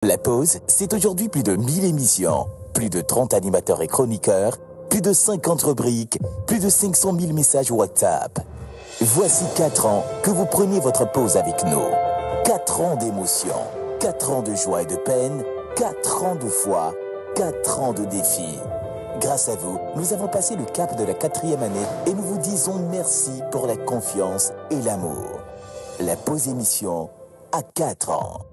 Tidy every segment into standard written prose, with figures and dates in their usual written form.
La pause, c'est aujourd'hui plus de 1000 émissions, plus de 30 animateurs et chroniqueurs, plus de 50 rubriques, plus de 500 000 messages WhatsApp. Voici 4 ans que vous prenez votre pause avec nous. 4 ans d'émotion, 4 ans de joie et de peine, 4 ans de foi, 4 ans de défis. Grâce à vous, nous avons passé le cap de la 4e année et nous vous disons merci pour la confiance et l'amour. La pause émission à 4 ans.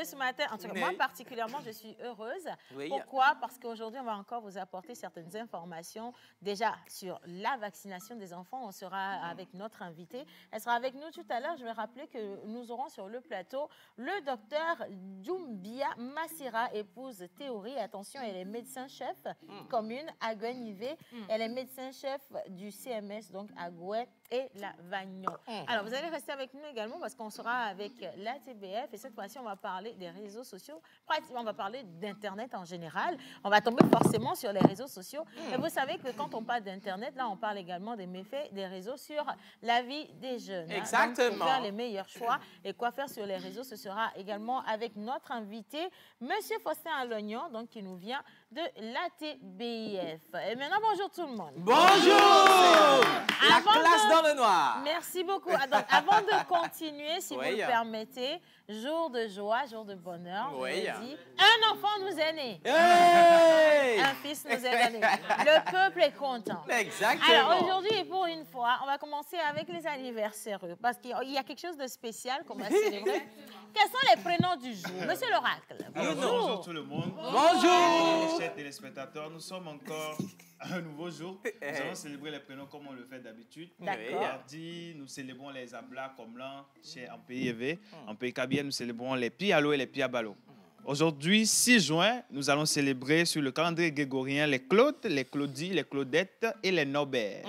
Ce matin, en tout cas, moi particulièrement, je suis heureuse. Oui. Pourquoi? Parce qu'aujourd'hui, on va encore vous apporter certaines informations. Déjà, sur la vaccination des enfants, on sera avec notre invitée. Elle sera avec nous tout à l'heure. Je vais rappeler que nous aurons sur le plateau le docteur Doumbia Massira, épouse Théorie. Attention, elle est médecin-chef commune à Guenivé. Elle est médecin-chef du CMS, donc à Gouet et la Vagnon. Alors, vous allez rester avec nous également parce qu'on sera avec la TBF et cette fois-ci, on va parler des réseaux sociaux. Pratiquement, on va parler d'Internet en général. On va tomber forcément sur les réseaux sociaux. Et vous savez que quand on parle d'Internet, là, on parle également des méfaits des réseaux sur la vie des jeunes. Exactement. Donc, pour faire les meilleurs choix et quoi faire sur les réseaux, ce sera également avec notre invité, Monsieur Faustin Alognon, donc qui nous vient de l'ATBIF. Et maintenant, bonjour tout le monde. Bonjour. La classe dans le noir. Merci beaucoup. Donc, avant de continuer, si vous le permettez, jour de joie, jour de bonheur, je vous dis, un enfant nous est né. Hey! Un fils nous est donné. Le peuple est content. Exactement. Alors aujourd'hui, pour une fois, on va commencer avec les anniversaires, parce qu'il y a quelque chose de spécial qu'on va célébrer. Quels sont les prénoms du jour? Monsieur l'oracle. Bonjour tout le monde. Bonjour. Chers téléspectateurs, nous sommes encore à un nouveau jour. Nous allons célébrer les prénoms comme on le fait d'habitude. D'accord. Mardi, nous célébrons les Abla comme l'an chez en pays EV. En pays Kabia, nous célébrons les Pialo et les Piabalo. Aujourd'hui, 6 juin, nous allons célébrer sur le calendrier grégorien les Claude, les Claudie, les Claudettes et les Norbert.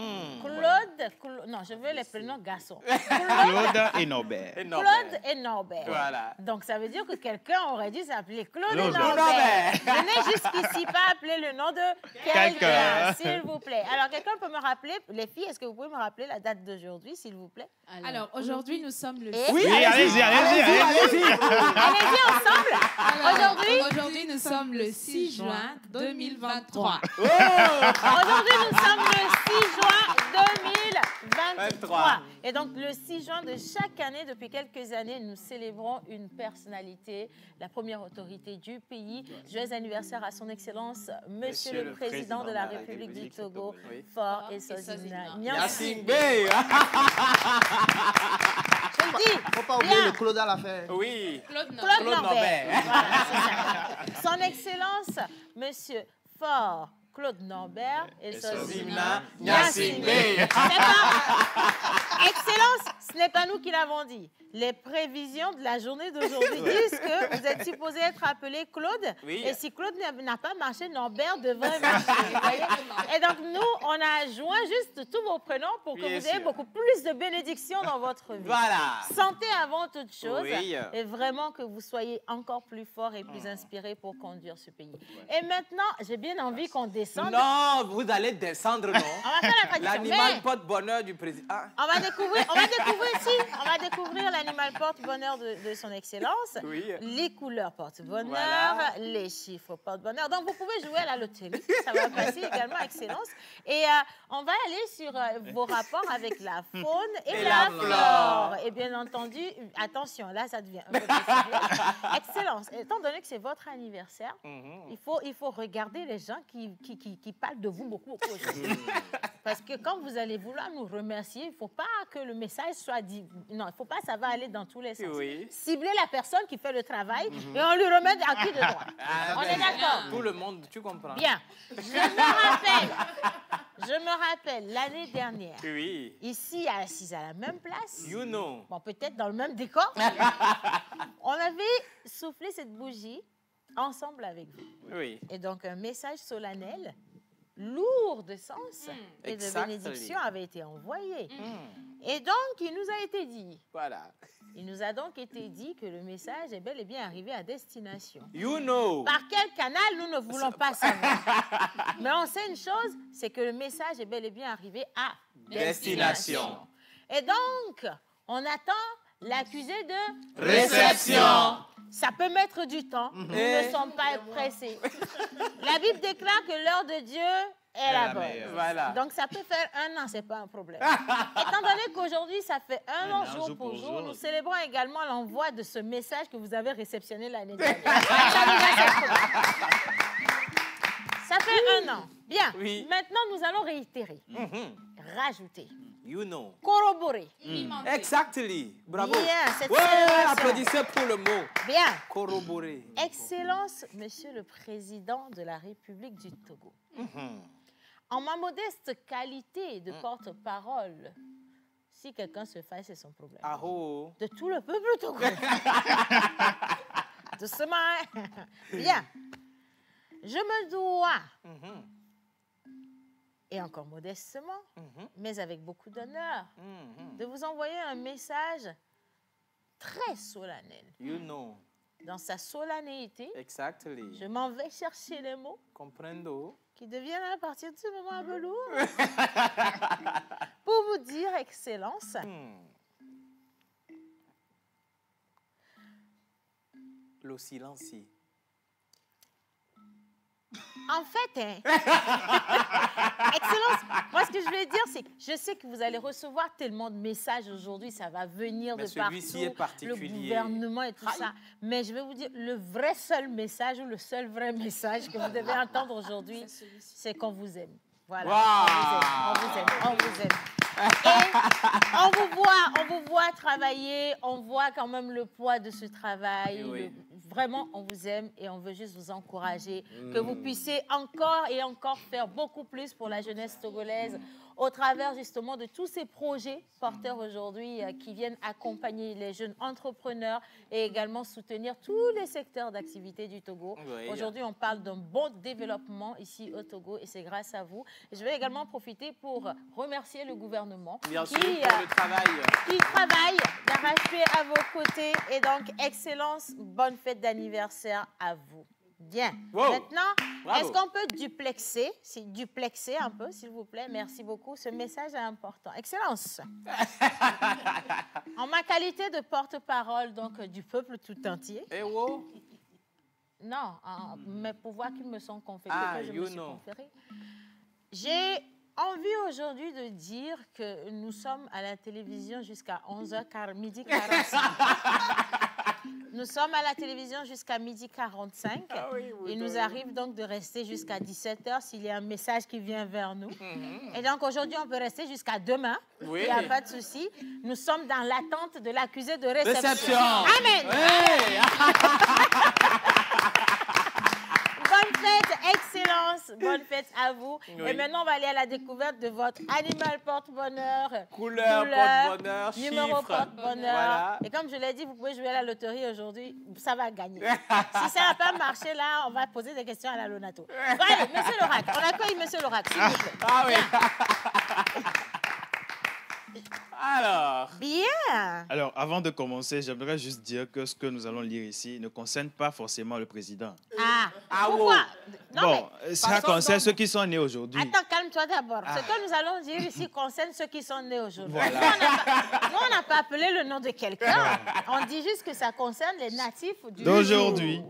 Non, je veux les prénoms garçons. Claude et Norbert. Claude et Norbert. Voilà. Donc, ça veut dire que quelqu'un aurait dû s'appeler Claude et Norbert. Je n'ai jusqu'ici pas appelé le nom de quelqu'un, s'il vous plaît. Alors, quelqu'un peut me rappeler, les filles, est-ce que vous pouvez me rappeler la date d'aujourd'hui, s'il vous plaît? Alors, aujourd'hui, nous sommes le... Oui, allez-y. Allez-y ensemble. Aujourd'hui, nous sommes le 6 juin 2023. Aujourd'hui, nous sommes le 6 juin 2023. Et donc, le 6 juin de chaque année, depuis quelques années, nous célébrons une personnalité, la première autorité du pays. Joyeux anniversaire à son Excellence, Monsieur le Président de la République du Togo, Faure Essouzina Gnassingbé. Je le dis. Il ne faut pas oublier le Claude à la fin. Oui. Claude Norbert. Voilà, c'est ça. Son Excellence, Monsieur Faure Claude Norbert Essouzina Gnassingbé. Excellence, ce n'est pas nous qui l'avons dit. Les prévisions de la journée d'aujourd'hui disent que vous êtes supposé être appelé Claude. Oui. Et si Claude n'a pas marché, Norbert devrait marcher. Et donc, nous, on a joint juste tous vos prénoms pour que vous ayez beaucoup plus de bénédictions dans votre vie. Voilà. Santé avant toute chose. Oui. Et vraiment que vous soyez encore plus fort et plus inspiré pour conduire ce pays. Et maintenant, j'ai bien envie qu'on descende. Non, vous allez descendre, non? On va faire la tradition. L'animal porte-bonheur du président. On va découvrir petit, on va découvrir l'animal porte-bonheur de son excellence. Oui. Les couleurs porte-bonheur, Voilà. les chiffres porte-bonheur. Donc, vous pouvez jouer à la loterie. Ça va passer également, excellence. Et on va aller sur vos rapports avec la faune et la flore. Et bien entendu, attention, là, ça devient un peu plus sérieux. Excellence. Étant donné que c'est votre anniversaire, il faut regarder les gens qui parlent de vous beaucoup aujourd'hui. Parce que quand vous allez vouloir nous remercier, il ne faut pas que le message soit dit. Non, il ne faut pas, ça va aller dans tous les sens. Oui. Cibler la personne qui fait le travail et on lui remet à qui de droit. On est d'accord? Tout le monde, tu comprends. Bien. Je me rappelle l'année dernière, Oui. ici, assise à la même place, You know. bon, peut-être dans le même décor, on avait soufflé cette bougie ensemble avec vous. Oui. Et donc, un message solennel, lourd de sens et de Exactly. bénédiction avait été envoyé. Et donc, il nous a été dit, Voilà. il nous a donc été dit que le message est bel et bien arrivé à destination. You know. Par quel canal, nous ne voulons pas savoir. Mais on sait une chose, c'est que le message est bel et bien arrivé à Destination. Et donc, on attend l'accusé de Réception. Ça peut mettre du temps. Nous ne sommes pas pressés. La Bible déclare que l'heure de Dieu est la bonne. Voilà. Donc, ça peut faire 1 an, ce n'est pas un problème. Étant donné qu'aujourd'hui, ça fait 1 an, jour pour jour, nous célébrons également l'envoi de ce message que vous avez réceptionné l'année dernière. Ça fait 1 an. Bien. Oui. Maintenant, nous allons réitérer, rajouter, You know. corroborer. Exactly. Bravo. Bien, cette Ouais, célébration. applaudissez pour le mot. Bien. Corroborer. Excellence, Monsieur le Président de la République du Togo. En ma modeste qualité de porte-parole, si quelqu'un se fâche, c'est son problème. Ah oh. De tout le peuple togolais. Doucement. Bien. Je me dois, et encore modestement, mais avec beaucoup d'honneur, de vous envoyer un message très solennel. You know. Dans sa solennité, Exactly. je m'en vais chercher les mots Comprendo. qui deviennent à partir de ce moment un peu lourd pour vous dire, Excellence, Le silence. en fait, hein, Excellence, moi ce que je voulais dire, c'est que je sais que vous allez recevoir tellement de messages aujourd'hui, ça va venir Mais de partout, celui-ci est particulier. le gouvernement et tout ça. Mais je vais vous dire, le vrai seul message ou le seul vrai message que vous devez entendre aujourd'hui, c'est qu'on vous aime. Voilà, Wow. on vous aime, on vous aime. Et on vous voit travailler, on voit quand même le poids de ce travail. Oui. Vraiment, on vous aime et on veut juste vous encourager, que vous puissiez encore et encore faire beaucoup plus pour la jeunesse togolaise au travers justement de tous ces projets porteurs aujourd'hui qui viennent accompagner les jeunes entrepreneurs et également soutenir tous les secteurs d'activité du Togo. Oui. Aujourd'hui, on parle d'un bon développement ici au Togo et c'est grâce à vous. Et je vais également profiter pour remercier le gouvernement Bien sûr, pour le travail. qui travaille d'arrache-pied à vos côtés. Et donc, Excellence, bonne fête d'anniversaire à vous. Bien. Wow. Maintenant, Bravo. est-ce qu'on peut duplexer un peu, s'il vous plaît? Merci beaucoup. Ce message est important. Excellence. En ma qualité de porte-parole donc du peuple tout entier, Eh oh. non, mes pouvoirs qui me sont conférés, Ah, que je you me suis know. conférés, j'ai envie aujourd'hui de dire que nous sommes à la télévision jusqu'à 11h, midi 45. Nous sommes à la télévision jusqu'à midi 45. Ah oui, oui, Il nous oui. arrive donc de rester jusqu'à 17h s'il y a un message qui vient vers nous. Et donc aujourd'hui, on peut rester jusqu'à demain. Oui. Il n'y a pas de souci. Nous sommes dans l'attente de l'accusé de réception. Réception. Amen. Hey. Bonne fête, Excellence. Bonne fête à vous. Oui. Et maintenant, on va aller à la découverte de votre animal porte-bonheur. Couleur, porte-bonheur, numéro chiffre. porte-bonheur. Voilà. Et comme je l'ai dit, vous pouvez jouer à la loterie aujourd'hui. Ça va gagner. Si ça n'a pas marché, là, on va poser des questions à la Lonato. Bon, allez, Monsieur Lorac. On accueille Monsieur Lorac, s'il vous plaît. Ah oui. Alors. Bien. Alors, avant de commencer, j'aimerais juste dire que ce que nous allons lire ici ne concerne pas forcément le président. Ah, pourquoi? Non, Bon, mais... ça Passons concerne donc. ceux qui sont nés aujourd'hui. Attends, calme-toi d'abord. Ce que nous allons dire ici concerne ceux qui sont nés aujourd'hui. Voilà. Nous, on n'a pas rappeler le nom de quelqu'un. On dit juste que ça concerne les natifs d'aujourd'hui.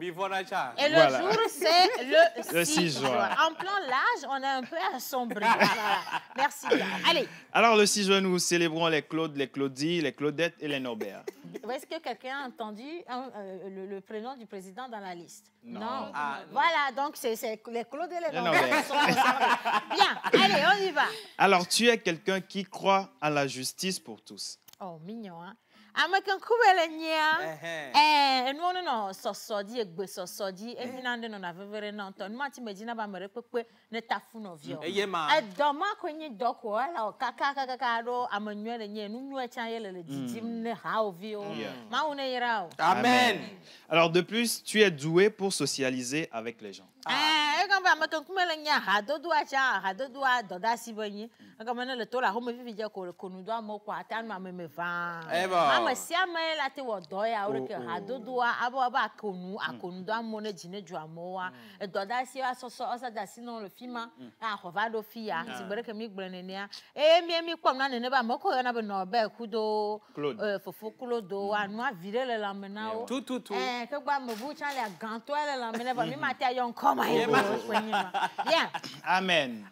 Et le jour, c'est le 6 juin. En plan l'âge, on est un peu assombri. Voilà. Merci. Allez. Alors, le 6 juin, nous célébrons les Claude, les Claudie, les Claudettes et les Norbert. Est-ce que quelqu'un a entendu le prénom du président dans la liste? Non. Voilà, donc c'est les Claude et les Norbert qui sont concernés. Bien, allez, on y va. Alors, tu es quelqu'un qui croit à la justice pour tous. Oh, mignon, hein? Amakan kubele nya no sosodi egbe sosodi eminande no na vevere no to no ati medina ba mere pepe ne tafu no vio doma kwenye doko ala kaka ro amanwele nye nu nyu echa yele didim ne ha vio ma une yirao. Amen. Alors de plus, tu es doué pour socialiser avec les gens. Quand amakan kubele nya ha dodo a doda sibonyi quand le to la home vivi je ko konu do amoko atan ma me va Siama la te wodoya oreke hadodoa aba akonu do amone jine juamoa doda si asoso osada sino le fima ahovado fia sibereke mi gbrenenia mi kpom na ne ba moko yo na be no be kudo fofo kulodo anu avire le lamena o tout ke gba mobu chan le ganto le lamena ba mi mate ayon koma bien. Amen.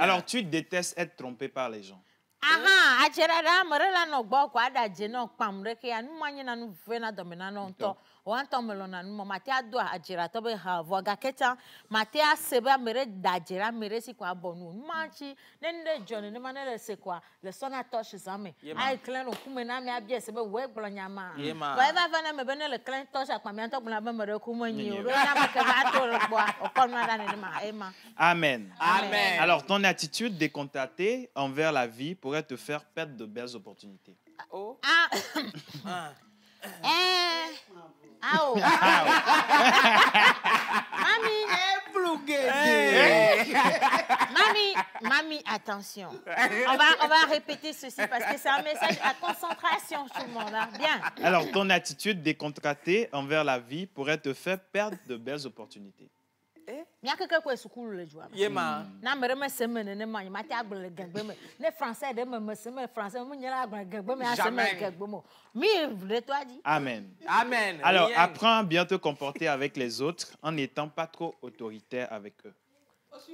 Alors tu détestes être trompé par les gens. Aha, acherara morela no gbo kwa adaje no pamre ke anu manye na nu vena domina no nto wanto melona nu mate ado ajira to be ha voga keta mate asebe mere dajira mere si kwa bonu manchi nende jone ne manele se kwa le sona touch zame ai clan okume na me abie sebe we gblonya ma wa eva vana me bene le clan touch akwa me anto gbla be mere kumanyi o na ma ke ba to rbo okon na ne ma ema. Amen. Alors ton attitude décontractée envers la vie pourrait te faire perdre de belles opportunités. Mami, attention. On va répéter ceci parce que c'est un message à concentration tout le monde. Hein? Bien. Alors ton attitude décontractée envers la vie pourrait te faire perdre de belles opportunités. Miaka ka kwa sukulu le jwa. Yema. Na mere me seme ne ma mati agbele gagbe me. Ne français de me seme français mu nyela agbele gagbe me aseme gagbe mo. Mi de toi dit. Amen. Amen. Alors apprends à bien te comporter avec les autres en n'étant pas trop autoritaire avec eux.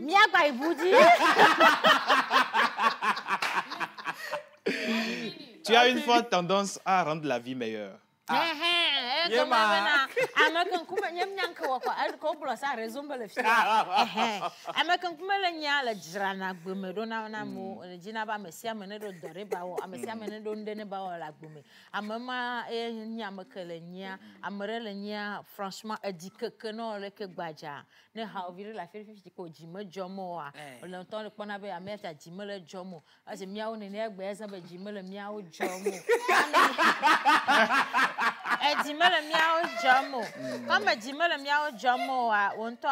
Miaka ibudi. Tu as une forte tendance à rendre la vie meilleure. Amakan kuma nyam nyanka wako ko blosa rezumba le fia amakan kuma le nya la jirana gbeme do na mo jina ba mesia mene do dore ba wo amesia mene do ndene ba wo la gbeme amama nya makale nya amere le nya franchement edikeke no le ke gbaja ne ha ovire la fifi ko jima jomo wa le ton le pona be ameta jima le jomo ase miawo ne ne egbe esa be jima le miawo jomo Jimele miao jamo. Comme Jimele miao jamo on to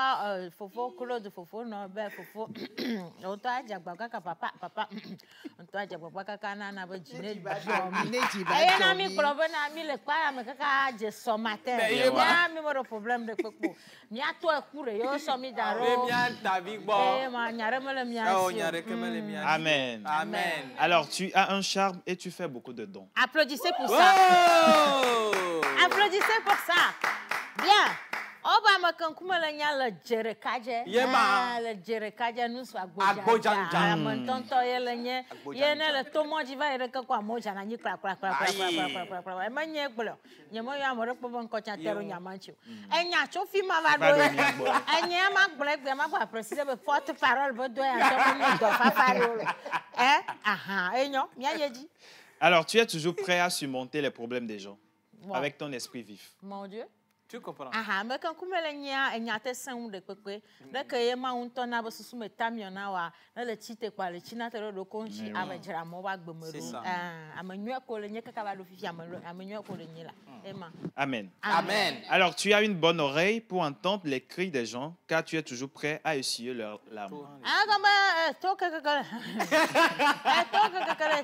fofo Claude fofo no be fofo. On to ajagba ka papa on to ajagba ka na be jine jamo. Aye na mi klobe na mi le kwa me ka je so matin. Ya mi mo problème de popo. Mi ato ekure yo so mi daro. Mi anta bi gbo. Ma nyare mele mi asi. Oh nyare kemele mi asi. Amen. Alors tu as un charme et tu fais beaucoup de dons. Applaudissez pour ça. Applaudissez pour ça. Bien. Obama kan kuma la nyala jere kaje. Le jere kaje nous soit agboja. Amantonto yele nye. Yene le tomo jiva ere ka kwa moja na nyikra. Emanye gblo. Nyemo ya mo repo bon ko chatero nyamanchu. Enya chofi ma va do. Enya ma gblegbe ma kwa préciser be forte parole bo do ya so mo do fa parole. Enyo, mia yeji. Alors tu es toujours prêt à surmonter les problèmes des gens. Wow. Avec ton esprit vif. Mon Dieu. Tu comprends? Mais quand kumele nya te san de kwekwe de ke ye ma unto na bo susu metamion na wa na le chite kwa le china te do konchi abejra mo wa gbemeru amenyu ko le nye kaka ba do fifi amenyu ko le nye la ema. Amen. Amen. Alors tu as une bonne oreille pour entendre les cris des gens car tu es toujours prêt à essuyer leurs larmes. To kaka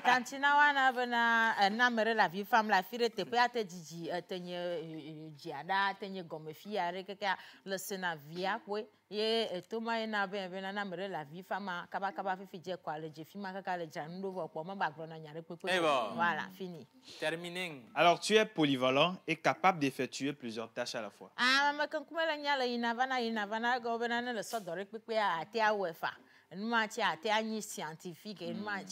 tantina wana bana na mere la vie femme la fille te pe ate jiji tenye jiada tenye gomme fia reke ka le sena via kwe ye toma ina be na mere la vie fama kaba fifi je kwa le je fima kaka le jan ndo vo po ma ba gro na nyare pepe. Voilà, fini. Terminé. Alors, tu es polyvalent et capable d'effectuer plusieurs tâches à la fois. Ah, ma kan kuma la nyala ina vana go be na le so dore pepe a te awefa. Nous sommes scientifique, nous sommes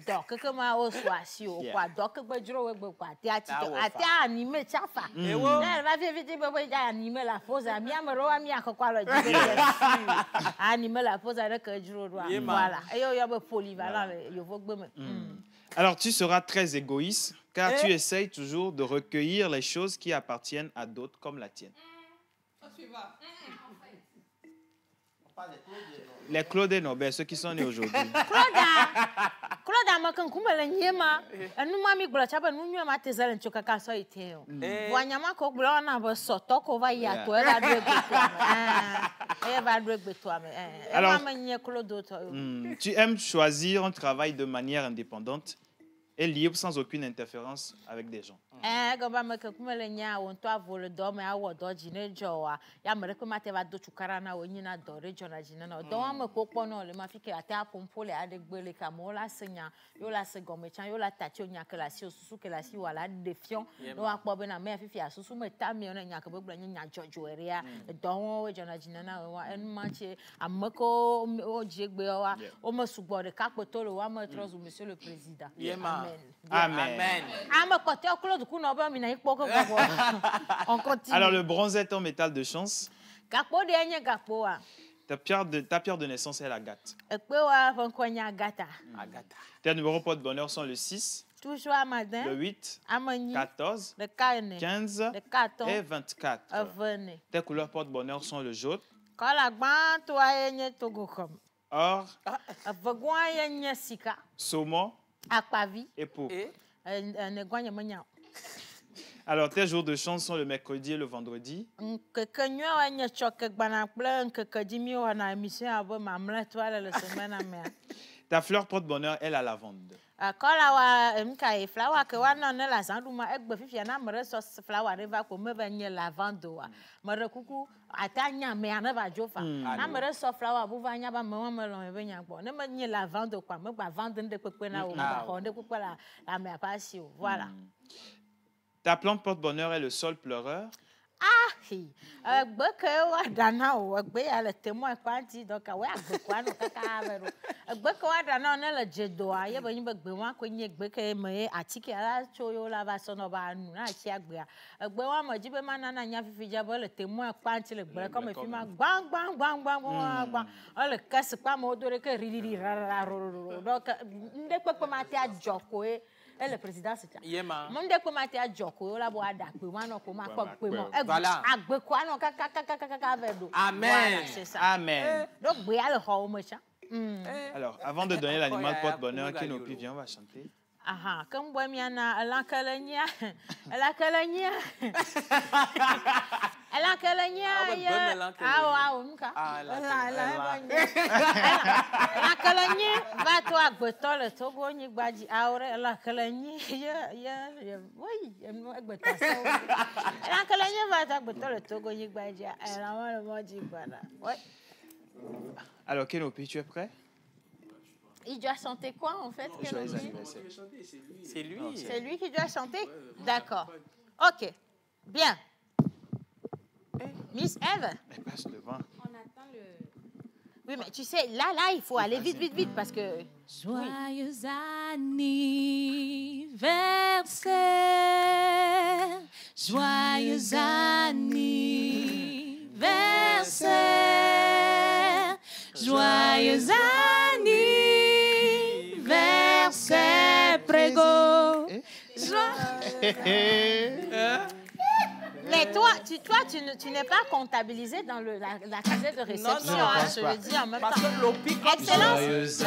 donc que moi au soir quoi donc que je vois quoi animé chafa va vite animer la pose à mi amero à mi quoi le animer la pose avec que je voilà et yo yo polyvalent yo faut Alors tu seras très égoïste car tu essayes toujours de recueillir les choses qui appartiennent à d'autres comme la tienne. Les Claude et Nobel, ceux qui sont nés aujourd'hui. Claude, ma kan kuma la nyema. Anu mami gbola chaba nu nyema tezala nchoka ka so ite o. Wanyama ko gbola na bo soto ko va ya to e ba dwe gbeto. E ba dwe gbeto ame. Alors, Claude tu aimes choisir un travail de manière indépendante et libre sans aucune interférence avec des gens. Gaba ma kan kuma la nya won to avolo do me awo do jine jowa. Ya mere ko mate va do chukara na woni na do rejo na jine na. Do wa me ko pono le ma fike ate apompo le ade gbele ka mo la senya. Yo la se gome chan yo la tati onya ke la si osusu ke la si wala defion. No akpo be na me fifi asusu me ta mi ona nya ke be gbele nya jojo eria. Do won we jona jine na wa en ma che amako o jegbe wa. O me sugbo de ka poto le wa me trozu monsieur le président. Amen. Amen. Alors, le bronzette en métal de chance. Ta pierre de naissance est l'agate. Tes numéros porte-bonheur sont le 6, le 8, 14, 15 et 24. Tes couleurs porte-bonheur sont le jaune, or, saumon et peau. Alors, tes jours de chance sont le mercredi et le vendredi. Ta fleur porte-bonheur est la lavande. Voilà. Ta plante porte-bonheur est le sol pleureur. Le président c'est ça. Amen. C'est ça. Amen. Donc, alors, avant de donner l'animal porte-bonheur, Kenopi, viens, on va chanter. Aha, comme moi, miana, la calania, va toi, beton, le togo, ni badi, aure, la calanie, oui, la calanie va toi, beton, le togo, ni badi, elle a dit, voilà. Alors, Kenopi, tu es prêt? Il doit chanter quoi en fait? C'est lui. C'est lui qui doit chanter? D'accord. Ok. Bien. Miss Eve. Elle passe devant. On attend le... Oui, mais tu sais, là, il faut aller vite parce que... Joyeux anniversaire, joyeux anniversaire, joyeux anniversaire, prégo. Mais toi, tu n'es pas comptabilisé dans la casette de réception. Non, je le dis en même temps. Excellence. Joyeux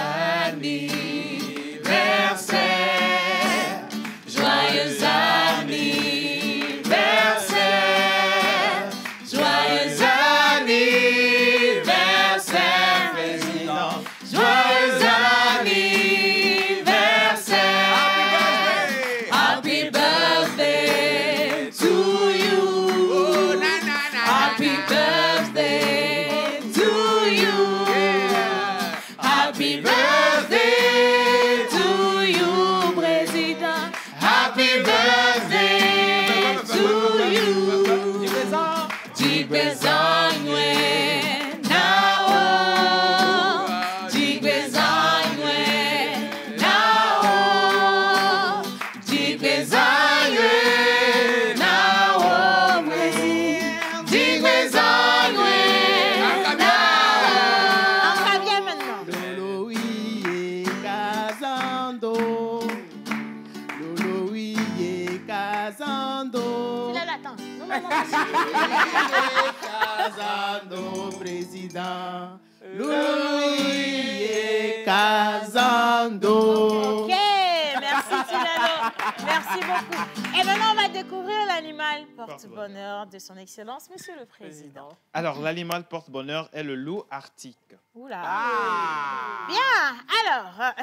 anniversaire, Joyeux anniversaire, joyeux anniversaire, président. joyeux anniversaire, happy birthday to maman. Casando, président. Louis Casando. Ok, merci Tinalo. Merci beaucoup. Et maintenant, on va découvrir l'animal porte-bonheur de son Excellence, Monsieur le Président. Alors, l'animal porte-bonheur est le loup arctique. Oula. Bien, alors,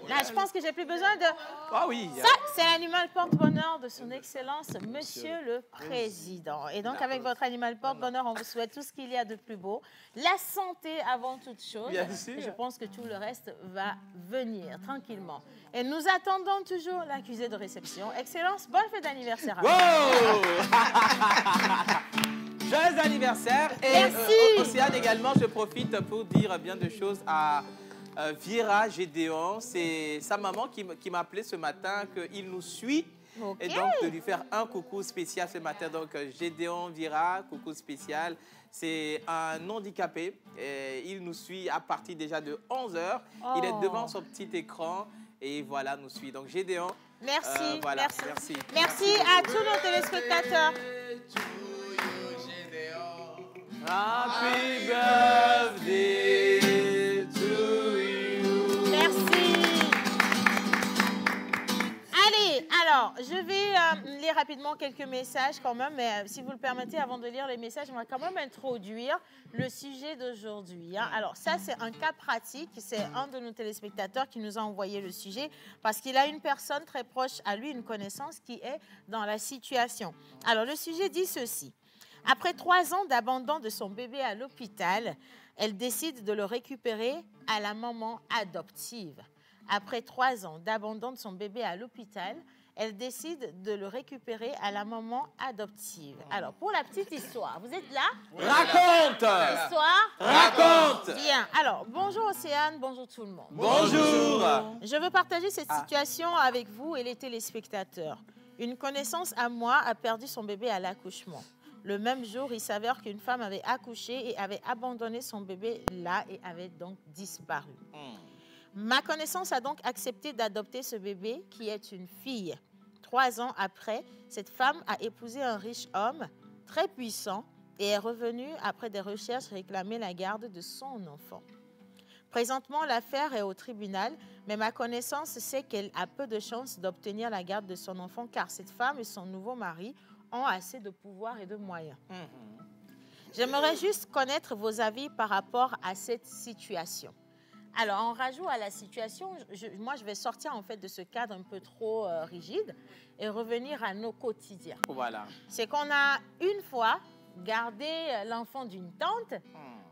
là, je pense que j'ai plus besoin de... Ah oui. Ça, c'est l'animal porte-bonheur de son Excellence, Monsieur le Président. Et donc, avec votre animal porte-bonheur, on vous souhaite tout ce qu'il y a de plus beau. La santé avant toute chose. Bien sûr. Et je pense que tout le reste va venir tranquillement. Et nous attendons toujours l'accusé de réception. Excellence, bonne fête d'anniversaire. Wow! Joyeux anniversaire. Et Merci. Océane également, je profite pour dire bien de choses à Vira Gédéon. C'est sa maman qui m'a appelé ce matin, qu'il nous suit. Okay. Et donc, de lui faire un coucou spécial ce matin. Donc, Gédéon Vira, coucou spécial. C'est un handicapé. Et il nous suit à partir déjà de 11h. Oh. Il est devant son petit écran. Et voilà, nous suit. Donc, Gédéon. Merci, voilà, merci. Merci à tous nos téléspectateurs. Happy birthday to you. Merci. Allez, alors, je vais lire rapidement quelques messages quand même, mais si vous le permettez, avant de lire les messages, on va quand même introduire le sujet d'aujourd'hui. Hein. Alors, ça, c'est un cas pratique. C'est un de nos téléspectateurs qui nous a envoyé le sujet parce qu'il a une personne très proche à lui, une connaissance qui est dans la situation. Alors, le sujet dit ceci. Après 3 ans d'abandon de son bébé à l'hôpital, elle décide de le récupérer à la maman adoptive. Après 3 ans d'abandon de son bébé à l'hôpital, elle décide de le récupérer à la maman adoptive. Alors, pour la petite histoire, vous êtes là? Raconte! Histoire? Raconte! Bien. Alors, bonjour Océane, bonjour tout le monde. Bonjour! Je veux partager cette situation avec vous et les téléspectateurs. Une connaissance à moi a perdu son bébé à l'accouchement. Le même jour, il s'avère qu'une femme avait accouché et avait abandonné son bébé là et avait donc disparu. Ma connaissance a donc accepté d'adopter ce bébé qui est une fille. 3 ans après, cette femme a épousé un riche homme très puissant et est revenue après des recherches réclamer la garde de son enfant. Présentement, l'affaire est au tribunal, mais ma connaissance sait qu'elle a peu de chances d'obtenir la garde de son enfant car cette femme et son nouveau mari ont assez de pouvoir et de moyens. J'aimerais juste connaître vos avis par rapport à cette situation. Alors, en rajout à la situation, moi, je vais sortir en fait de ce cadre un peu trop rigide et revenir à nos quotidiens. Voilà. C'est qu'on a une fois gardé l'enfant d'une tante,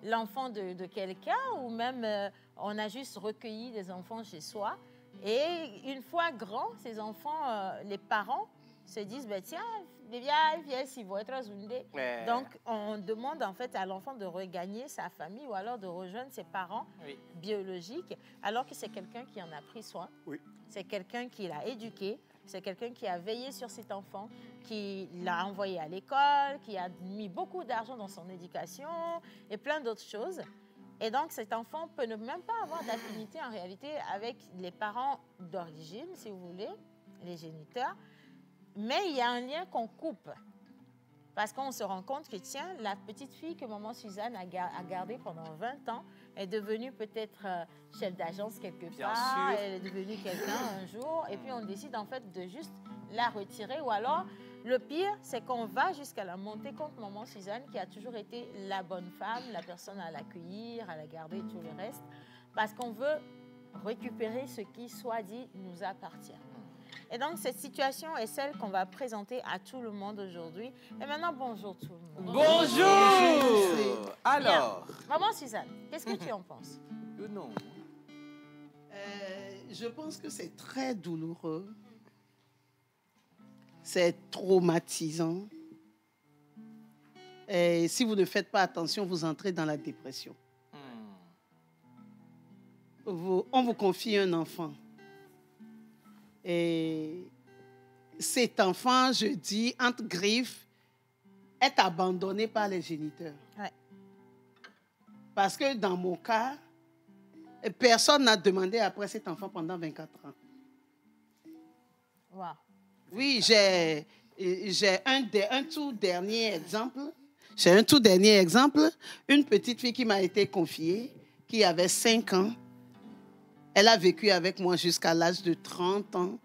l'enfant de quelqu'un, ou même on a juste recueilli des enfants chez soi. Et une fois grands, ces enfants, les parents se disent, ben, tiens, viens, s'il va être zundé. Donc, on demande en fait à l'enfant de regagner sa famille ou alors de rejoindre ses parents biologiques, alors que c'est quelqu'un qui en a pris soin. C'est quelqu'un qui l'a éduqué. C'est quelqu'un qui a veillé sur cet enfant, qui l'a envoyé à l'école, qui a mis beaucoup d'argent dans son éducation et plein d'autres choses. Et donc, cet enfant peut ne même pas avoir d'affinité en réalité avec les parents d'origine, si vous voulez, les géniteurs. Mais il y a un lien qu'on coupe. Parce qu'on se rend compte que, tiens, la petite fille que maman Suzanne a gardée pendant 20 ans est devenue peut-être chef d'agence quelque part. Elle est devenue quelqu'un un jour. Et puis, on décide en fait de juste la retirer. Ou alors, le pire, c'est qu'on va jusqu'à la monter contre maman Suzanne, qui a toujours été la bonne femme, la personne à l'accueillir, à la garder et tout le reste. Parce qu'on veut récupérer ce qui, soit dit, nous appartient. Et donc, cette situation est celle qu'on va présenter à tout le monde aujourd'hui. Et maintenant, bonjour tout le monde. Bonjour! Alors? Bien. Maman Suzanne, qu'est-ce que tu en penses? Non. Je pense que c'est très douloureux. C'est traumatisant. Et si vous ne faites pas attention, vous entrez dans la dépression. On vous confie un enfant. Et cet enfant, je dis, entre griffes, est abandonné par les géniteurs. Ouais. Parce que dans mon cas, personne n'a demandé après cet enfant pendant 24 ans. Wow. Oui, j'ai un tout dernier exemple. J'ai un tout dernier exemple. Une petite fille qui m'a été confiée, qui avait 5 ans. Elle a vécu avec moi jusqu'à l'âge de 30 ans.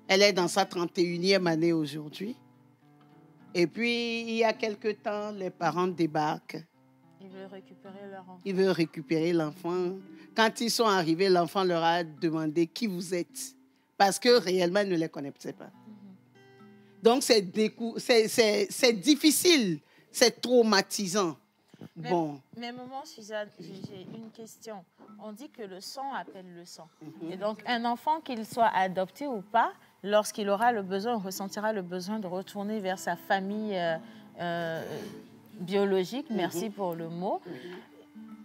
Elle est dans sa 31e année aujourd'hui. Et puis, il y a quelque temps, les parents débarquent. Ils veulent récupérer leur enfant. Ils veulent récupérer l'enfant. Quand ils sont arrivés, l'enfant leur a demandé qui vous êtes. Parce que réellement, elle ne les connaissait pas. Donc, c'est difficile. C'est traumatisant. Mais maman, Suzanne, j'ai une question. On dit que le sang appelle le sang. Et donc, un enfant, qu'il soit adopté ou pas, lorsqu'il aura le besoin, ressentira le besoin de retourner vers sa famille biologique, merci pour le mot,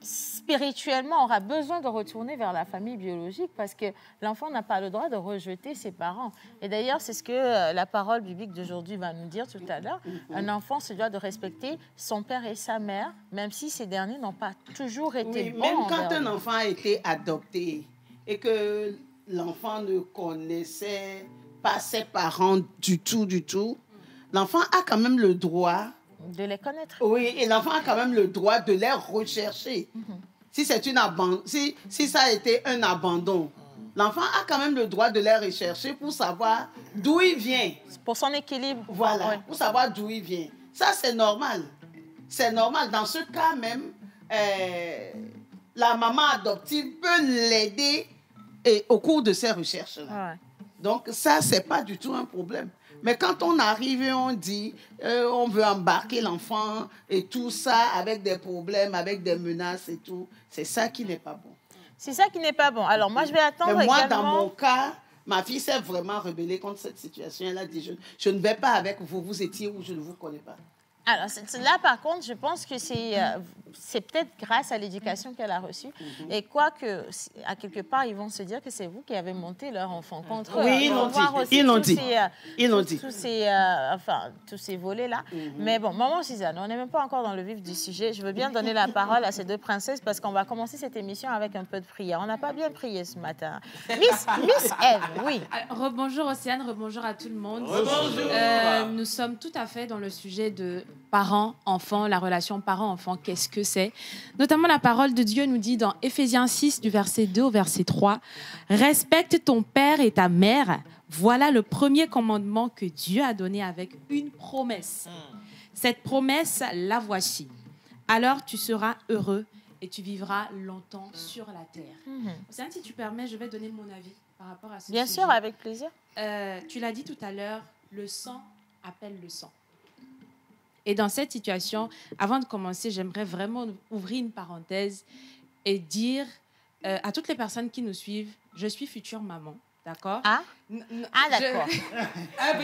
spirituellement, aura besoin de retourner vers la famille biologique parce que l'enfant n'a pas le droit de rejeter ses parents. Et d'ailleurs, c'est ce que la parole biblique d'aujourd'hui va nous dire tout à l'heure. Un enfant se doit de respecter son père et sa mère, même si ces derniers n'ont pas toujours été bons. Même quand un enfant a été adopté et que l'enfant ne connaissait pas ses parents du tout, l'enfant a quand même le droit de les connaître. Oui, et l'enfant a quand même le droit de les rechercher. Si ça a été un abandon, l'enfant a quand même le droit de les rechercher pour savoir d'où il vient. Pour son équilibre. Voilà, pour savoir d'où il vient. Ça, c'est normal. C'est normal. Dans ce cas même, la maman adoptive peut l'aider au cours de ses recherches-là. Donc, ça, c'est pas du tout un problème. Mais quand on arrive et on dit on veut embarquer l'enfant et tout ça avec des problèmes, avec des menaces et tout, c'est ça qui n'est pas bon. C'est ça qui n'est pas bon. Alors moi, je vais attendre Mais moi, également... dans mon cas, ma fille s'est vraiment rebellée contre cette situation. Elle a dit, je ne vais pas avec vous, vous étiez où je ne vous connais pas. Alors là, par contre, je pense que c'est peut-être grâce à l'éducation qu'elle a reçue. Et quoique, à quelque part, ils vont se dire que c'est vous qui avez monté leur enfant contre eux. Oui, ils l'ont dit. Tous ces volets-là. Mais bon, maman Suzanne, on n'est même pas encore dans le vif du sujet. Je veux bien donner la parole à ces deux princesses parce qu'on va commencer cette émission avec un peu de prière. On n'a pas bien prié ce matin. Miss Eve, oui. Rebonjour Océane, rebonjour à tout le monde. Nous sommes tout à fait dans le sujet de parents-enfants, la relation parent-enfant, qu'est-ce que c'est? Notamment, la parole de Dieu nous dit dans Éphésiens 6, du verset 2 au verset 3, « Respecte ton père et ta mère. Voilà le premier commandement que Dieu a donné avec une promesse. Cette promesse, la voici. Alors tu seras heureux et tu vivras longtemps sur la terre. » Si tu permets, je vais donner mon avis par rapport à ce sujet. Bien sûr, avec plaisir. Tu l'as dit tout à l'heure, le sang appelle le sang. Et dans cette situation, avant de commencer, j'aimerais vraiment ouvrir une parenthèse et dire à toutes les personnes qui nous suivent, je suis future maman, d'accord? Ah, d'accord. Non,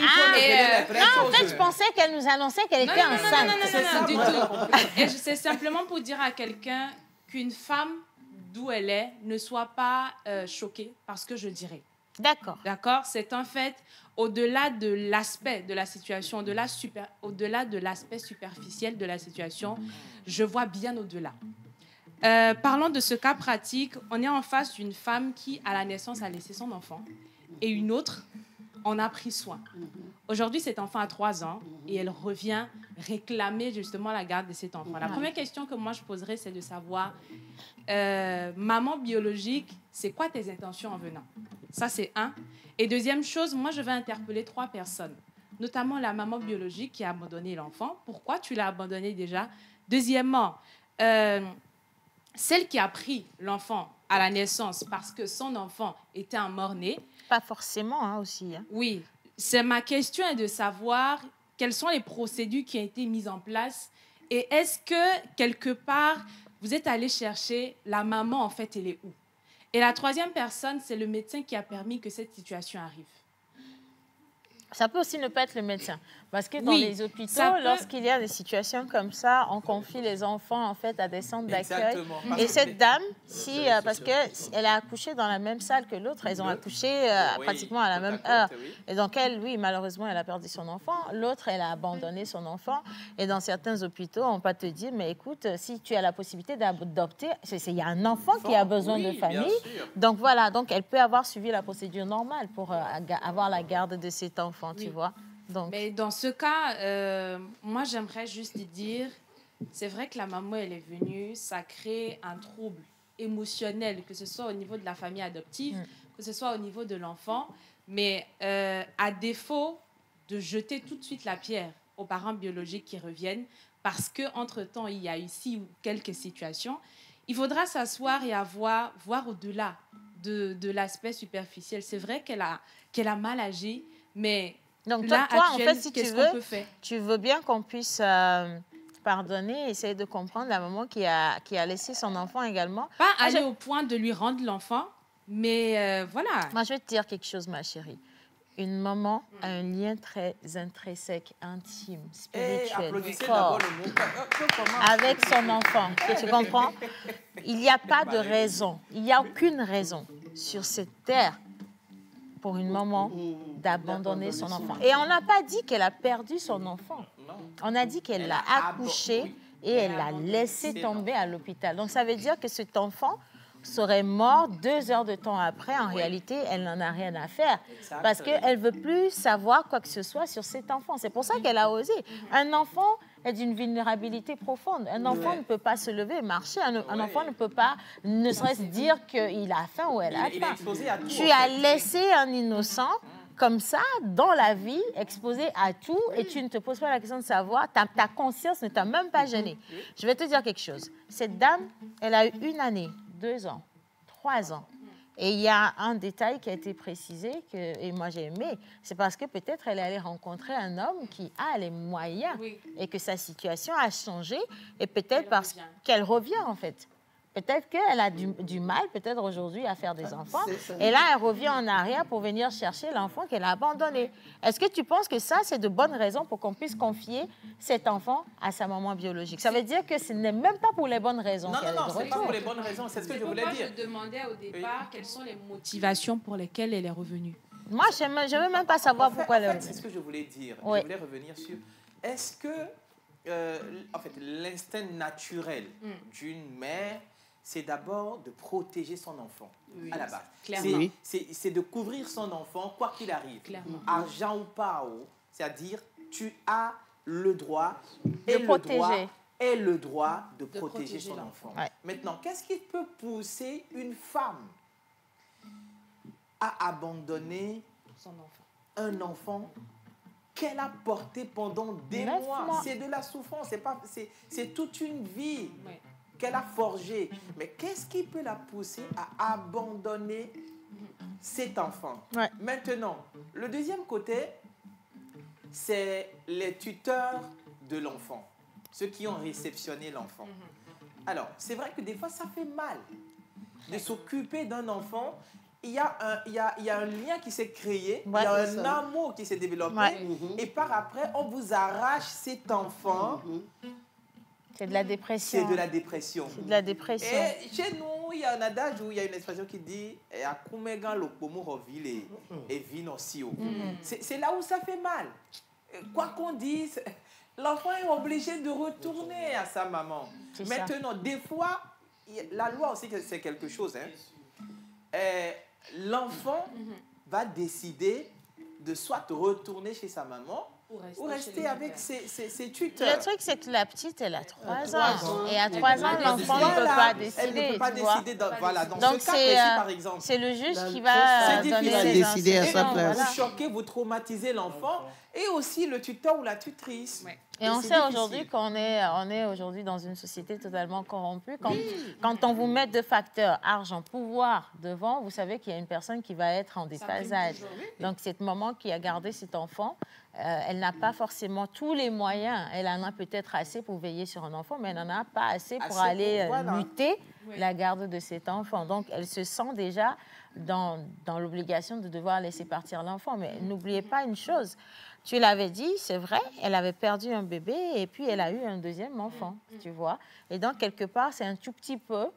en fait, je pensais qu'elle nous annonçait qu'elle était enceinte. Non, du tout. Et c'est simplement pour dire à quelqu'un qu'une femme, d'où elle est, ne soit pas choquée par ce que je dirais. D'accord. D'accord? C'est un fait, au-delà de l'aspect de la situation, au-delà de l'aspect superficiel de la situation, je vois bien au-delà. Parlons de ce cas pratique. On est en face d'une femme qui, à la naissance, a laissé son enfant et une autre en a pris soin. Aujourd'hui, cet enfant a 3 ans et elle revient réclamer justement la garde de cet enfant. La première question que moi je poserais, c'est de savoir, maman biologique, c'est quoi tes intentions en venant? Ça, c'est un. Et deuxième chose, moi, je vais interpeller 3 personnes, notamment la maman biologique qui a abandonné l'enfant. Pourquoi tu l'as abandonné déjà? Deuxièmement, celle qui a pris l'enfant à la naissance parce que son enfant était un mort-né. Pas forcément, aussi. Oui. Ma question est de savoir quelles sont les procédures qui ont été mises en place et est-ce que, quelque part, vous êtes allé chercher la maman, en fait, elle est où? Et la troisième personne, c'est le médecin qui a permis que cette situation arrive. Ça peut aussi ne pas être le médecin. Parce que dans les hôpitaux, lorsqu'il y a des situations comme ça, on confie les enfants en fait à des centres d'accueil. Et cette dame, parce qu'elle a accouché dans la même salle que l'autre, elles ont accouché pratiquement à la même heure. Et donc elle, oui, malheureusement, elle a perdu son enfant. L'autre, elle a abandonné son enfant. Et dans certains hôpitaux, on peut te dire, mais écoute, si tu as la possibilité d'adopter, il y a un enfant qui a besoin de famille. Donc voilà, donc elle peut avoir suivi la procédure normale pour avoir la garde de cet enfant, tu vois. Donc. Mais dans ce cas, moi, j'aimerais juste dire, c'est vrai que la maman, elle est venue, ça crée un trouble émotionnel, que ce soit au niveau de la famille adoptive, que ce soit au niveau de l'enfant. Mais à défaut de jeter tout de suite la pierre aux parents biologiques qui reviennent, parce qu'entre-temps, il y a ici quelques situations, il faudra s'asseoir et voir au-delà de l'aspect superficiel. C'est vrai qu'elle a mal agi, mais donc, là, toi en fait, si tu veux bien qu'on puisse pardonner, essayer de comprendre la maman qui a laissé son enfant également. Pas aller au point de lui rendre l'enfant, mais voilà. Moi, je vais te dire quelque chose, ma chérie. Une maman a un lien très intrinsèque, intime, spirituel, fort, avec son enfant. Tu comprends? Il n'y a pas de raison, il n'y a aucune raison sur cette terre pour une maman d'abandonner son enfant. Et on n'a pas dit qu'elle a perdu son enfant. On a dit qu'elle l'a accouché et elle l'a laissé tomber à l'hôpital. Donc, ça veut dire que cet enfant serait mort 2 heures de temps après. En réalité, elle n'en a rien à faire parce qu'elle ne veut plus savoir quoi que ce soit sur cet enfant. C'est pour ça qu'elle a osé. Un enfant est d'une vulnérabilité profonde. Un enfant ne peut pas se lever et marcher. Un enfant ne peut pas, ne serait-ce dire qu'il a faim ou elle a faim. Tu as laissé un innocent comme ça, dans la vie, exposé à tout, et tu ne te poses pas la question de savoir, ta conscience ne t'a même pas gêné. Je vais te dire quelque chose. Cette dame, elle a eu 1 année, 2 ans, 3 ans. Et il y a un détail qui a été précisé, et moi j'ai aimé, c'est parce que peut-être elle allait rencontrer un homme qui a les moyens et que sa situation a changé, et peut-être parce qu'elle revient en fait. Peut-être qu'elle a du mal, peut-être aujourd'hui, à faire des enfants. Et là, elle revient en arrière pour venir chercher l'enfant qu'elle a abandonné. Est-ce que tu penses que ça, c'est de bonnes raisons pour qu'on puisse confier cet enfant à sa maman biologique? Ça veut dire que ce n'est même pas pour les bonnes raisons. Non, ce n'est pas pour les bonnes raisons. C'est ce que je voulais dire. Je demandais au départ quelles sont les motivations pour lesquelles elle est revenue. Moi, je ne veux même pas savoir pourquoi elle est revenue. C'est ce que je voulais dire. Je voulais revenir sur... Est-ce que, en fait, l'instinct naturel d'une mère, c'est d'abord de protéger son enfant, à la base. C'est de couvrir son enfant, quoi qu'il arrive. Argent ou pas, c'est-à-dire, tu as le droit et le droit de protéger son enfant. Ouais. Maintenant, qu'est-ce qui peut pousser une femme à abandonner un enfant qu'elle a porté pendant des mois? C'est de la souffrance, c'est toute une vie. Qu'elle a forgé. Mais qu'est-ce qui peut la pousser à abandonner cet enfant? Maintenant, le deuxième côté, c'est les tuteurs de l'enfant, ceux qui ont réceptionné l'enfant. Alors, c'est vrai que des fois, ça fait mal de s'occuper d'un enfant. Il y a un lien qui s'est créé, il y a un amour qui s'est développé, et par après, on vous arrache cet enfant. C'est de la dépression. C'est de la dépression. C'est de la dépression. Et chez nous, il y a un adage où il y a une expression qui dit c'est là où ça fait mal. Quoi qu'on dise, l'enfant est obligé de retourner à sa maman. Maintenant, des fois, la loi aussi, c'est quelque chose. L'enfant va décider de soit retourner chez sa maman, ou rester avec ses tuteurs. Le truc, c'est que la petite, elle a 3 ans. Et à 3 ans, l'enfant ne peut pas décider. Elle ne peut pas décider dans donc ce cas précis, par exemple. C'est le juge qui va donner décider à sa place. Vous choquez, vous traumatisez l'enfant et aussi le tuteur ou la tutrice. Et on sait aujourd'hui qu'on est aujourd'hui dans une société totalement corrompue. Quand on vous met 2 facteurs, argent, pouvoir, devant, vous savez qu'il y a une personne qui va être en déphasage. Donc, cette maman qui a gardé cet enfant, elle n'a pas forcément tous les moyens. Elle en a peut-être assez pour veiller sur un enfant, mais elle n'en a pas assez pour aller lutter la garde de cet enfant. Donc, elle se sent déjà dans l'obligation de devoir laisser partir l'enfant. Mais n'oubliez pas une chose. Tu l'avais dit, c'est vrai, elle avait perdu un bébé et puis elle a eu un deuxième enfant, tu vois. Et donc, quelque part, c'est un tout petit peu...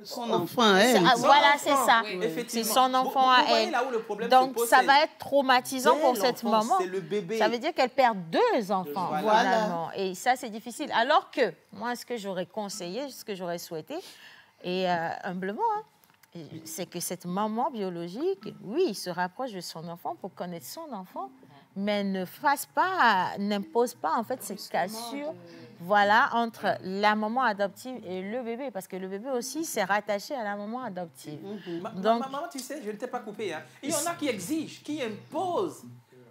son enfant à elle. Voilà, c'est ça. C'est son enfant à elle. Là où le problème donc, ça va être traumatisant pour cette maman. C'est le bébé. Ça veut dire qu'elle perd 2 enfants, finalement. Et ça, c'est difficile. Alors que, moi, ce que j'aurais conseillé, ce que j'aurais souhaité, et humblement, c'est que cette maman biologique, oui, se rapproche de son enfant pour connaître son enfant, mais n'impose pas en fait cette cassure. Voilà, entre la maman adoptive et le bébé, parce que le bébé aussi s'est rattaché à la maman adoptive. Donc, maman, tu sais, je ne t'ai pas coupé. Hein. Il y en a qui exigent, qui imposent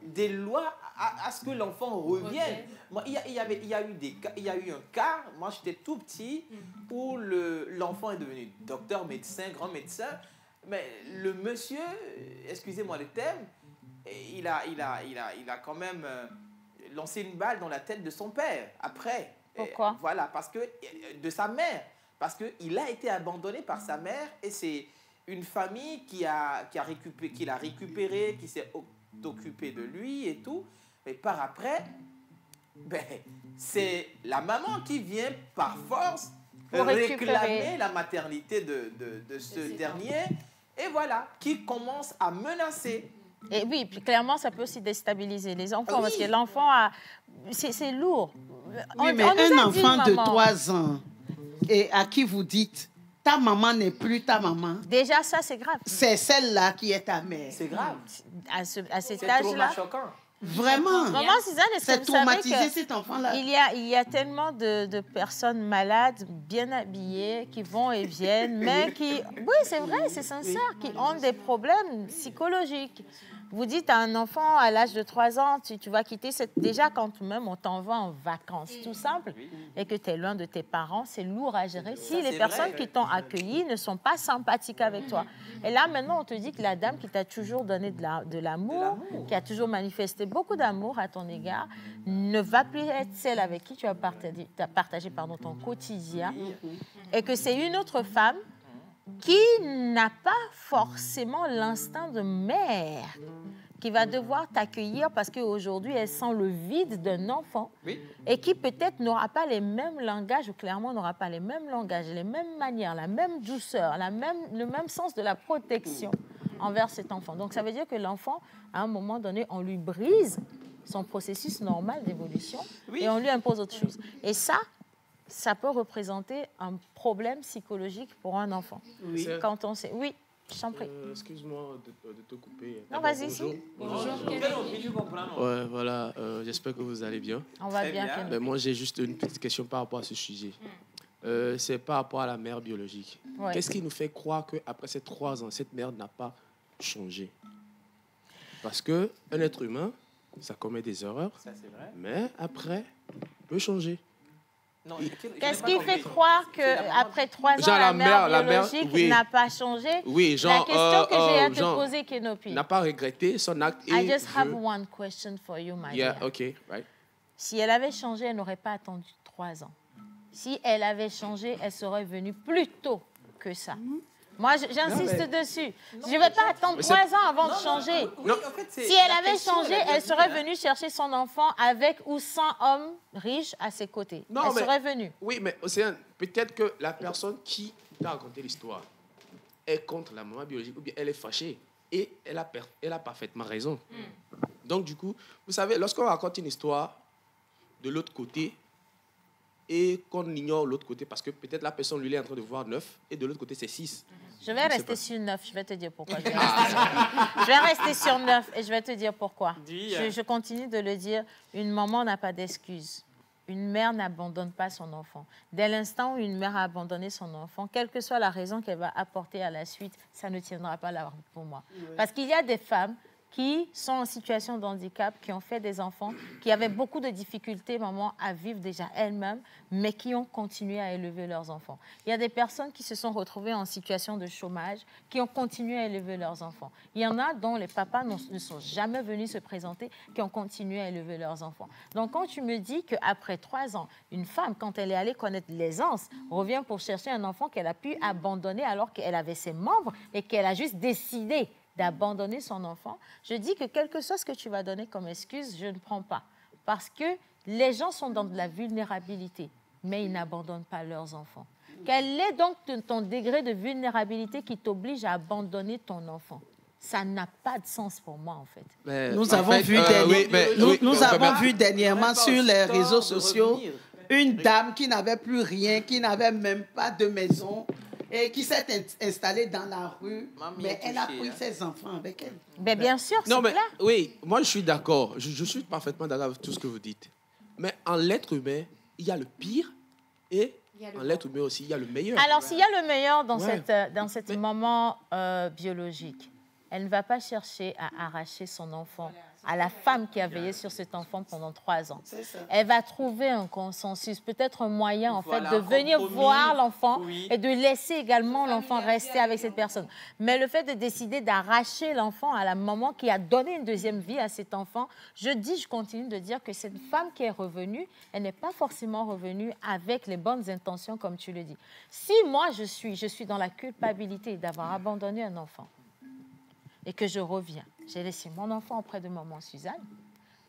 des lois à ce que l'enfant revienne. Moi, il y a eu un cas, moi j'étais tout petit, où l'enfant est devenu docteur, médecin, grand médecin, mais le monsieur, excusez-moi le terme, il a quand même lancé une balle dans la tête de son père après. Pourquoi? Voilà, parce que de sa mère, parce qu'il a été abandonné par sa mère et c'est une famille qui l'a récupéré, qui s'est occupée de lui et tout. Mais par après, c'est la maman qui vient par force réclamer la maternité de ce dernier et voilà, qui commence à menacer. Et oui, puis clairement, ça peut aussi déstabiliser les enfants parce que l'enfant c'est lourd. Oui, mais un enfant de 3 ans et à qui vous dites ta maman n'est plus ta maman. Déjà, ça, c'est grave. C'est celle-là qui est ta mère. C'est grave. À cet âge-là. C'est choquant. Vraiment. Maman, Suzanne, c'est traumatisé cet enfant-là. Il y a tellement de personnes malades, bien habillées, qui vont et viennent, mais qui, oui, c'est vrai, c'est sincère, qui ont des problèmes psychologiques. Vous dites à un enfant à l'âge de 3 ans, tu vas quitter déjà quand même on t'envoie en vacances, tout simple, et que tu es loin de tes parents, c'est lourd à gérer si les personnes qui t'ont accueilli ne sont pas sympathiques avec toi. Et là, maintenant, on te dit que la dame qui t'a toujours donné de l'amour, qui a toujours manifesté beaucoup d'amour à ton égard, ne va plus être celle avec qui tu as partagé ton quotidien, et que c'est une autre femme qui n'a pas forcément l'instinct de mère, qui va devoir t'accueillir parce qu'aujourd'hui, elle sent le vide d'un enfant et qui peut-être n'aura pas les mêmes langages, ou clairement n'aura pas les mêmes langages, les mêmes manières, la même douceur, le même sens de la protection envers cet enfant. Donc, ça veut dire que l'enfant, à un moment donné, on lui brise son processus normal d'évolution et on lui impose autre chose. Et ça peut représenter un problème psychologique pour un enfant. Oui. Quand on sait... Oui, je t'en prie. Excuse-moi de te couper. Non, vas-y. Bonjour. Ouais, voilà. J'espère que vous allez bien. On va bien. Mais moi, j'ai juste une petite question par rapport à ce sujet. C'est par rapport à la mère biologique. Ouais. Qu'est-ce qui nous fait croire qu'après ces 3 ans, cette mère n'a pas changé? Parce qu'un être humain, ça commet des erreurs, ça, c'est vrai. Mais après, peut changer. Qu'est-ce qui fait croire qu'après 3 ans, la mère biologique n'a pas changé? Oui, genre, la question que j'ai à te poser, Kenopi. N'a pas regretté son acte. I just have one question for you, my dear. Okay, right. Si elle avait changé, elle n'aurait pas attendu 3 ans. Si elle avait changé, elle serait venue plus tôt que ça. Moi, j'insiste dessus. Je ne vais pas attendre 3 ans avant de changer. Si elle avait changé, elle serait venue chercher son enfant avec ou sans homme riche à ses côtés. Elle serait venue. Oui, mais Océane, peut-être que la personne qui t'a raconté l'histoire est contre la maman biologique ou bien elle est fâchée. Et elle a parfaitement raison. Donc, du coup, vous savez, lorsqu'on raconte une histoire de l'autre côté, et qu'on ignore l'autre côté parce que peut-être la personne, lui, est en train de voir 9 et de l'autre côté, c'est 6. Je vais rester sur 9. Je vais te dire pourquoi. Je vais rester sur 9 et je vais te dire pourquoi. Je continue de le dire. Une maman n'a pas d'excuse. Une mère n'abandonne pas son enfant. Dès l'instant où une mère a abandonné son enfant, quelle que soit la raison qu'elle va apporter à la suite, ça ne tiendra pas la route pour moi. Parce qu'il y a des femmes qui sont en situation de handicap, qui ont fait des enfants, qui avaient beaucoup de difficultés, maman, à vivre déjà elles-mêmes, mais qui ont continué à élever leurs enfants. Il y a des personnes qui se sont retrouvées en situation de chômage, qui ont continué à élever leurs enfants. Il y en a dont les papas ne sont jamais venus se présenter, qui ont continué à élever leurs enfants. Donc, quand tu me dis qu'après 3 ans, une femme, quand elle est allée connaître l'aisance, revient pour chercher un enfant qu'elle a pu abandonner alors qu'elle avait ses membres et qu'elle a juste décidé d'abandonner son enfant, je dis que quel que soit ce que tu vas donner comme excuse, je ne prends pas. Parce que les gens sont dans de la vulnérabilité, mais ils n'abandonnent pas leurs enfants. Quel est donc ton degré de vulnérabilité qui t'oblige à abandonner ton enfant? Ça n'a pas de sens pour moi, en fait. Nous avons vu dernièrement sur les réseaux sociaux une dame qui n'avait plus rien, qui n'avait même pas de maison, et qui s'est installée dans la rue, mais elle a pris ses enfants avec elle. Mais bien sûr, c'est clair. Oui, moi je suis d'accord. Je suis parfaitement d'accord avec tout ce que vous dites. Mais en l'être humain, il y a le pire et en l'être humain aussi, il y a le meilleur. Alors, s'il y a le meilleur dans cette maman biologique, elle ne va pas chercher à arracher son enfant à la femme qui a veillé sur cet enfant pendant 3 ans. Elle va trouver un consensus, peut-être un moyen en fait de venir voir l'enfant et de laisser également l'enfant rester avec cette personne. Mais le fait de décider d'arracher l'enfant à la maman qui a donné une deuxième vie à cet enfant, je continue de dire que cette femme qui est revenue, elle n'est pas forcément revenue avec les bonnes intentions comme tu le dis. Si moi je suis dans la culpabilité d'avoir abandonné un enfant, et que je reviens, j'ai laissé mon enfant auprès de maman Suzanne.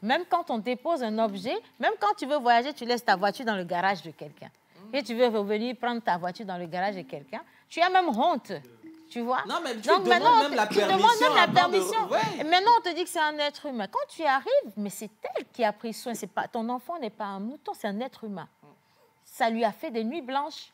Même quand on dépose un objet, même quand tu veux voyager, tu laisses ta voiture dans le garage de quelqu'un. Et tu veux revenir prendre ta voiture dans le garage de quelqu'un, tu as même honte, tu vois. Non, mais tu demandes même la permission. Tu demandes même la permission. Et maintenant, on te dit que c'est un être humain. Quand tu arrives, mais c'est elle qui a pris soin. C'est pas, ton enfant n'est pas un mouton, c'est un être humain. Ça lui a fait des nuits blanches.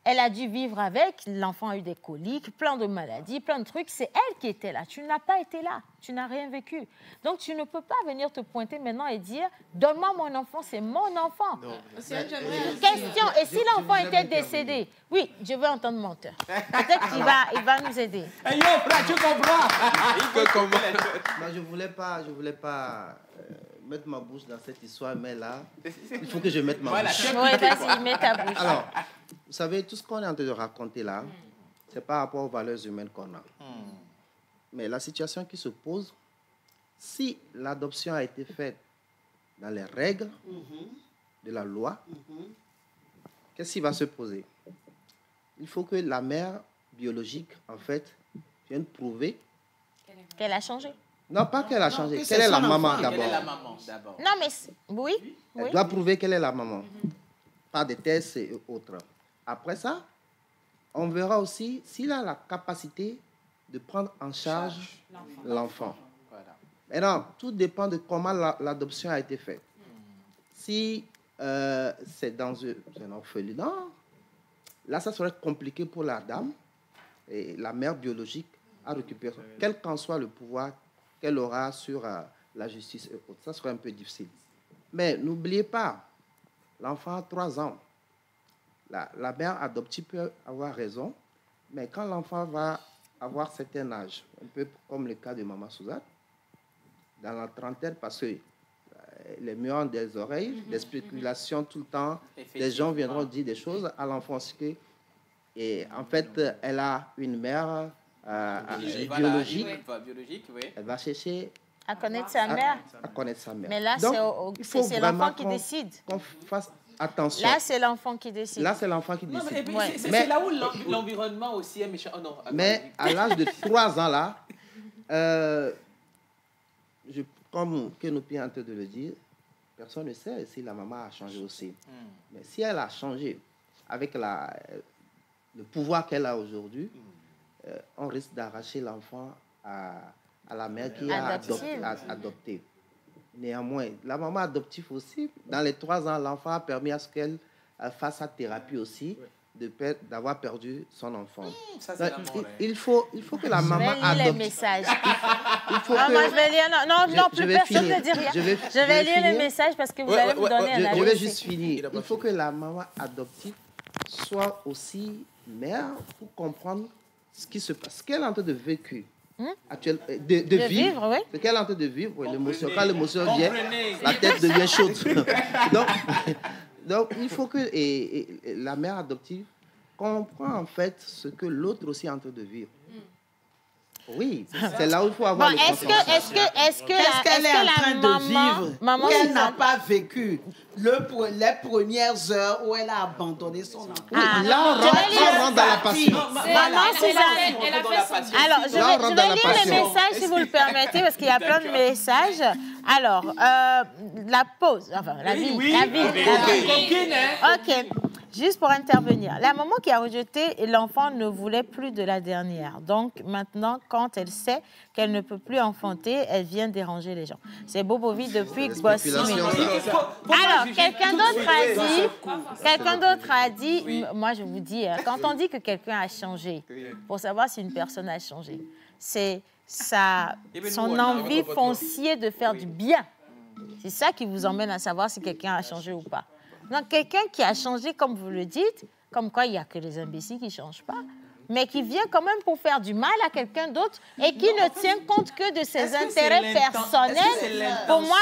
Elle a dû vivre avec, l'enfant a eu des coliques, plein de maladies, plein de trucs. C'est elle qui était là. Tu n'as pas été là. Tu n'as rien vécu. Donc, tu ne peux pas venir te pointer maintenant et dire « Donne-moi mon enfant, c'est mon enfant. » Question, et si l'enfant était décédé? Oui, je veux entendre menteur. Peut-être qu'il va nous aider. Hey yo, frère, tu comprends? Moi, je voulais pas mettre ma bouche dans cette histoire, mais là, il faut que je mette ma bouche. Oui, vas-y, mets ta bouche. Alors, vous savez, tout ce qu'on est en train de raconter là, c'est par rapport aux valeurs humaines qu'on a. Mais la situation qui se pose, si l'adoption a été faite dans les règles de la loi, qu'est-ce qui va se poser? Il faut que la mère biologique, en fait, vienne prouver qu'elle a changé. Non, pas qu'elle a changé. Quelle est la maman d'abord? Quelle est la maman d'abord? Non, mais oui. Elle doit prouver qu'elle est la maman, par des tests et autres. Après ça, on verra aussi s'il a la capacité de prendre en charge l'enfant. Maintenant, tout dépend de comment l'adoption a été faite. Si c'est dans un orphelinat, là, ça serait compliqué pour la dame et la mère biologique à récupérer, quel qu'en soit le pouvoir qu'elle aura sur la justice et autres. Ça serait un peu difficile. Mais n'oubliez pas, l'enfant a 3 ans. La mère adoptive peut avoir raison, mais quand l'enfant va avoir un certain âge, un peu comme le cas de Maman Suzanne, dans la trentaine, parce que les murs ont des oreilles, des spéculations tout le temps, des gens viendront dire des choses à l'enfant. Et en fait, elle a une mère biologique. Elle va chercher à connaître sa mère. À connaître sa mère. Mais là, c'est l'enfant qui décide. Qu'on fasse attention. Là, c'est l'enfant qui décide. Là, c'est l'enfant qui décide. C'est là où l'environnement aussi est méchant. Oh, non, mais à l'âge de 3 ans, là, comme Kenopi est en train de le dire, personne ne sait si la maman a changé aussi. Mais si elle a changé avec le pouvoir qu'elle a aujourd'hui, on risque d'arracher l'enfant à la mère qui a adopté. Néanmoins, la maman adoptive aussi, dans les 3 ans, l'enfant a permis à ce qu'elle fasse sa thérapie aussi, d'avoir perdu son enfant. Ça, c'est il faut que la maman adopte. Je vais lire les messages. Moi, je vais lire. Non, plus personne ne dit rien. Je vais lire les messages parce que vous allez me donner un avis. Je vais juste finir. Il faut que la maman adoptive soit aussi mère pour comprendre ce qui se passe, ce qu'elle est en train de vécu. De vivre, oui. Ce qu'elle est en train de vivre, oui, l'émotion. Quand l'émotion vient, la tête devient chaude. Donc, il faut que la mère adoptive comprenne en fait ce que l'autre aussi est en train de vivre. Oui, c'est là où il faut avoir le consensus. Qu'est-ce qu'elle est en train de vivre qu'elle n'a pas vécu les premières heures où elle a abandonné son enfant? Là, on rentre dans la passion. Alors, je vais lire les messages si vous le permettez, parce qu'il y a plein de messages. Alors, la pause, enfin, la vie. Ok. Juste pour intervenir. La maman qui a rejeté, l'enfant ne voulait plus de la dernière. Donc, maintenant, quand elle sait qu'elle ne peut plus enfanter, elle vient déranger les gens. C'est Bobovi depuis Bossy. Alors, quelqu'un d'autre a dit, moi je vous dis, quand on dit que quelqu'un a changé, pour savoir si une personne a changé, c'est son envie foncière de faire du bien. C'est ça qui vous emmène à savoir si quelqu'un a changé ou pas. Donc, quelqu'un qui a changé, comme vous le dites, comme quoi il n'y a que les imbéciles qui ne changent pas, mais qui vient quand même pour faire du mal à quelqu'un d'autre et qui ne tient compte que de ses intérêts personnels. Pour moi,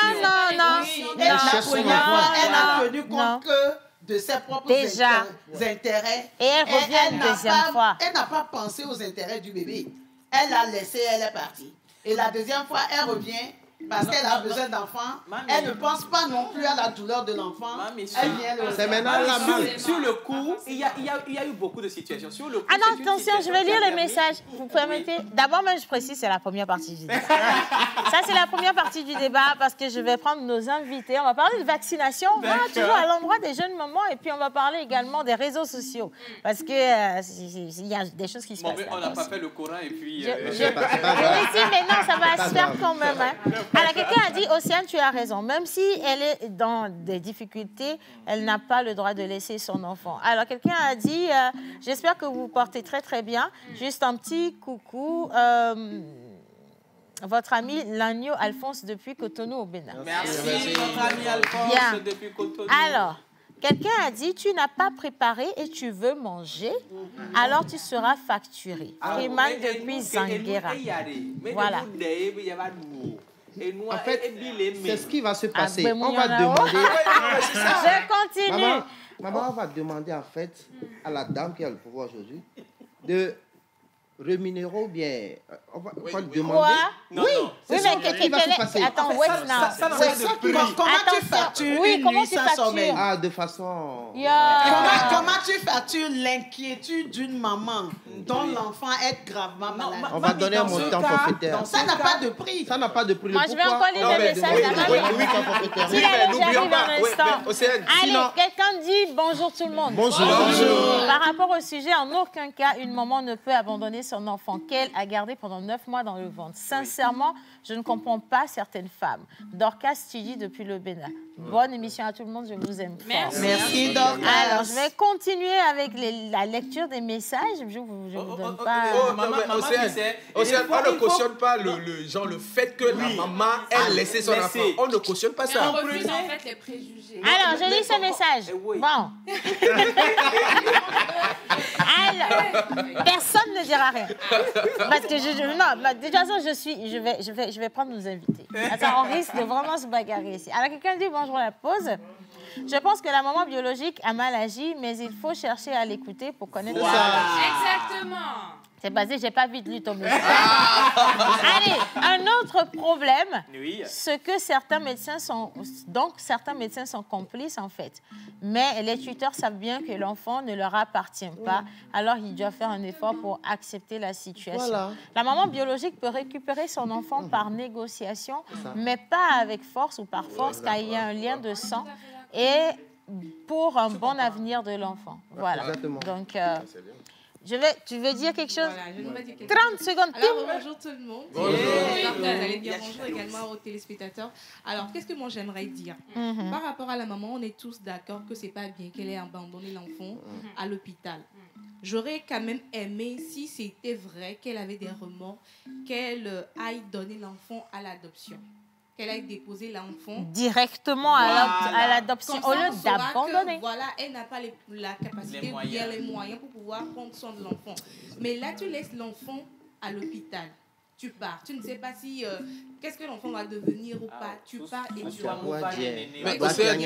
non. Elle n'a tenu compte que de ses propres intérêts. Et elle revient une deuxième fois. Elle n'a pas pensé aux intérêts du bébé. Elle l'a laissé, elle est partie. Et la deuxième fois, elle revient parce qu'elle a besoin d'enfants. Elle ne pense pas non plus à la douleur de l'enfant. Elle vient le... C'est maintenant la main. Sur le coup, il y a eu beaucoup de situations. Sur le coup, non, attention, je vais lire les messages. Vous permettez? D'abord, même, je précise, c'est la première partie du débat. Ça, c'est la première partie du débat parce que je vais prendre nos invités. On va parler de vaccination, toujours à l'endroit des jeunes mamans. Et puis, on va parler également des réseaux sociaux. Parce que il y a des choses qui se passent. On n'a pas fait le Coran et puis... mais non, ça va se faire quand même. Alors, quelqu'un a dit, Océane, tu as raison. Même si elle est dans des difficultés, elle n'a pas le droit de laisser son enfant. Alors, quelqu'un a dit, j'espère que vous vous portez très, très bien. Juste un petit coucou. Votre ami Lanio Alphonse depuis Cotonou au Bénin. Merci notre ami Alphonse depuis Cotonou. Alors, quelqu'un a dit, tu n'as pas préparé et tu veux manger, alors tu seras facturé. Freeman depuis Zanguera. Voilà. En fait, c'est ce qui va se passer. On va demander... Je continue. Maman va demander en fait à la dame qui a le pouvoir aujourd'hui de rémunérer ou bien... On va demander... Oui, mais qui va se passer. Attends, Comment tu factures une nuit sans sommeil? De façon... Comment tu factures l'inquiétude d'une maman dont l'enfant est gravement malade? On va donner un montant forfaitaire. Ça n'a pas de prix. Ça n'a pas de prix. Moi, je vais encore lire les messages. S'il j'arrive un instant. Allez, quelqu'un dit bonjour tout le monde. Bonjour. Par rapport au sujet, en aucun cas, une maman ne peut abandonner son enfant qu'elle a gardé pendant 9 mois dans le ventre. Sincèrement, je ne comprends pas certaines femmes. Dorcas Studi depuis le Bénin. Bonne émission à tout le monde, je vous aime. Merci Dorcas. Alors, je vais continuer avec la lecture des messages. Je ne vous donne pas... Océane, on ne cautionne pas le fait que la maman ait laissé son enfant. On ne cautionne pas ça. On refuse en fait les préjugés. Alors, je lis ce message. Bon. Alors, personne ne dira rien. Parce que de toute façon, je vais prendre nos invités. Attends, on risque de vraiment se bagarrer ici. Alors, quelqu'un dit bonjour à la pause. Je pense que la maman biologique a mal agi, mais il faut chercher à l'écouter pour connaître ça. Exactement. C'est basé, j'ai pas vite lu ton message. Allez, un autre problème, ce que certains médecins sont complices en fait. Mais les tuteurs savent bien que l'enfant ne leur appartient pas, alors ils doivent faire un effort pour accepter la situation. Voilà. La maman biologique peut récupérer son enfant par négociation, mais pas avec force ou par force, car il y a un lien de sang et pour un bon avenir de l'enfant. Voilà. Exactement. Donc, tu veux dire quelque chose? Voilà, je vais dire quelque 30 secondes. Alors, bonjour tout le monde. Bonjour. Vous allez dire bonjour également aux téléspectateurs. Alors, qu'est-ce que moi j'aimerais dire? Par rapport à la maman, on est tous d'accord que c'est pas bien qu'elle ait abandonné l'enfant à l'hôpital. J'aurais quand même aimé, si c'était vrai qu'elle avait des remords, qu'elle aille donner l'enfant à l'adoption. Qu'elle aille déposer l'enfant directement à l'adoption au lieu d'abandonner. Voilà, elle n'a pas la capacité ou bien les moyens pour pouvoir prendre soin de l'enfant. Mais là, tu laisses l'enfant à l'hôpital. Tu pars. Tu ne sais pas si qu'est-ce que l'enfant va devenir ou pas. Tu pars et tu vas. Mais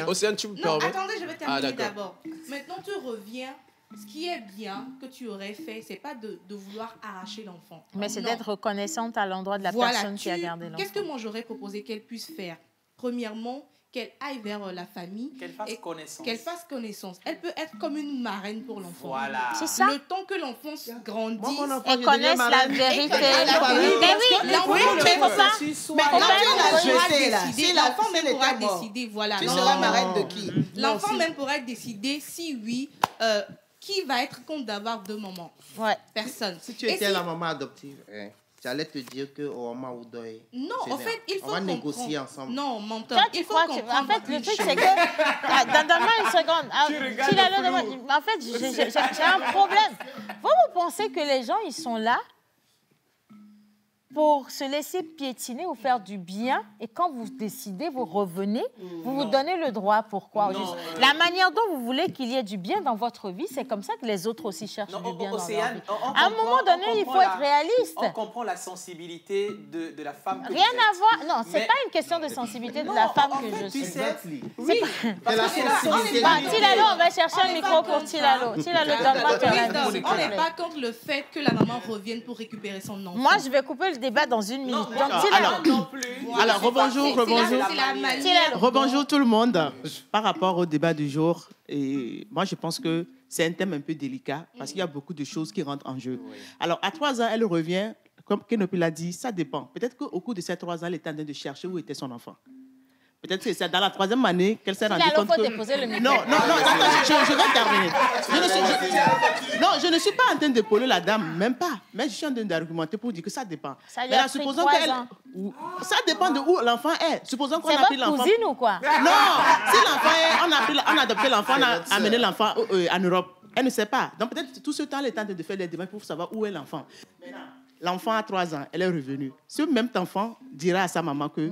Océane, tu me permets? Non, attendez, je vais terminer d'abord. Maintenant, tu reviens. Ce qui est bien que tu aurais fait, c'est pas de vouloir arracher l'enfant. Mais c'est d'être reconnaissante à l'endroit de la personne qui a gardé l'enfant. Qu'est-ce que moi j'aurais proposé qu'elle puisse faire? Premièrement, qu'elle aille vers la famille. Qu'elle fasse connaissance. Qu'elle fasse connaissance. Elle peut être comme une marraine pour l'enfant. Voilà. C'est ça. Le temps que l'enfant grandisse. Et connaisse la vérité. Mais oui, l'enfant mais faut pas. Mais quand tu l'as jeté là, l'enfant même pourra décider. Voilà. Tu seras marraine de qui? L'enfant même pourrait décider si oui, qui va être contre d'avoir 2 mamans. Ouais. Personne. Si tu étais la maman adoptive, j'allais te dire que au moment où doit. Non, en fait, il faut on va négocier ensemble. Non, menteur. Il faut comprendre. En fait, le truc, c'est que... Donne-moi une seconde. En fait, j'ai un problème. Vous pensez que les gens, ils sont là pour se laisser piétiner ou faire du bien, et quand vous décidez, vous revenez, vous donnez le droit. Pourquoi? La manière dont vous voulez qu'il y ait du bien dans votre vie, c'est comme ça que les autres aussi cherchent du bien dans leur vie. À un moment donné, il faut être réaliste. On comprend la sensibilité de la femme que Rien à voir. Non, c'est pas une question de sensibilité de la femme que je suis. Oui, c'est la sensibilité. Tilalo, on va chercher un micro pour Tilalo. Tilalo, donne-moi ton avis. On n'est pas contre le fait que la maman revienne pour récupérer son enfant. Moi, je vais couper le débat dans 1 minute. Alors, rebonjour tout le monde. Par rapport au débat du jour, et moi, je pense que c'est un thème un peu délicat parce qu'il y a beaucoup de choses qui rentrent en jeu. Alors, à 3 ans, elle revient, comme Kenopi l'a dit, ça dépend. Peut-être qu'au cours de ces 3 ans, elle était en train de chercher où était son enfant. Peut-être que c'est dans la 3e année qu'elle s'est rendue compte que... Non, attends, je vais terminer. Je ne suis pas en train de poler la dame, même pas. Mais je suis en train d'argumenter pour dire que ça dépend. Ça lui a pris 3 ans. Ça dépend de où l'enfant est. Supposons qu'on a pris l'enfant... C'est votre cousine ou quoi? Non, si l'enfant est... On a adopté l'enfant, on a amené l'enfant en Europe. Elle ne sait pas. Donc peut-être tout ce temps, elle est en train de faire des démarches pour savoir où est l'enfant. L'enfant a 3 ans, elle est revenue. Ce même enfant dira à sa maman que...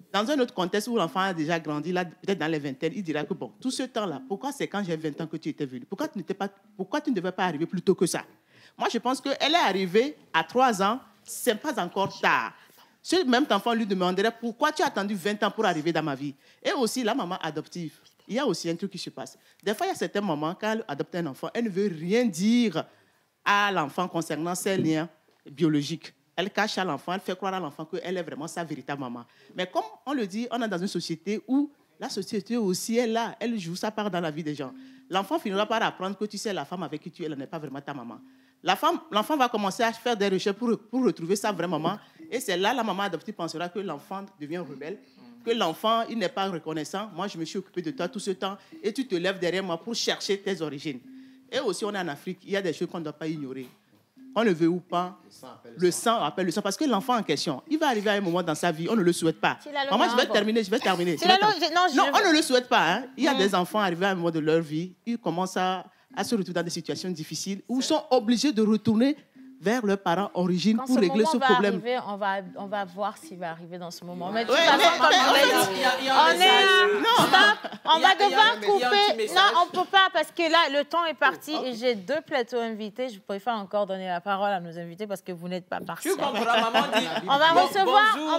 Dans un autre contexte où l'enfant a déjà grandi, là, peut-être dans les vingtaines, il dira que bon, tout ce temps-là, pourquoi c'est quand j'ai 20 ans que tu étais venu? Pourquoi tu ne devais pas arriver plus tôt que ça? Moi, je pense qu'elle est arrivée à 3 ans, ce n'est pas encore tard. Ce même enfant lui demanderait pourquoi tu as attendu 20 ans pour arriver dans ma vie. Et aussi, la maman adoptive, il y a aussi un truc qui se passe. Des fois, il y a certains mamans, quand elle adopte un enfant, elle ne veut rien dire à l'enfant concernant ses liens biologiques. Elle cache à l'enfant, elle fait croire à l'enfant qu'elle est vraiment sa véritable maman. Mais comme on le dit, on est dans une société où la société aussi est là, elle joue sa part dans la vie des gens. L'enfant finira par apprendre que tu sais, la femme avec qui tu es, elle n'est pas vraiment ta maman. L'enfant va commencer à faire des recherches pour retrouver sa vraie maman. Et c'est là la maman adoptive pensera que l'enfant devient rebelle, que l'enfant, il n'est pas reconnaissant. Moi, je me suis occupée de toi tout ce temps et tu te lèves derrière moi pour chercher tes origines. Et aussi, on est en Afrique, il y a des choses qu'on ne doit pas ignorer. On le veut ou pas, le sang appelle le sang. Parce que l'enfant en question, il va arriver à un moment dans sa vie, on ne le souhaite pas. Maman, je vais terminer. Non, on ne le souhaite pas. Hein. Il y a des enfants arrivés à un moment de leur vie, ils commencent à se retrouver dans des situations difficiles où ils sont obligés de retourner vers leurs parents d'origine pour régler ce problème. Arriver, on va voir s'il va arriver dans ce moment. Mais de toute façon, on va devoir couper. Non, on ne peut pas parce que là, le temps est parti et j'ai 2 plateaux invités. Je préfère encore donner la parole à nos invités parce que vous n'êtes pas partis. Tu comprends, maman dit. On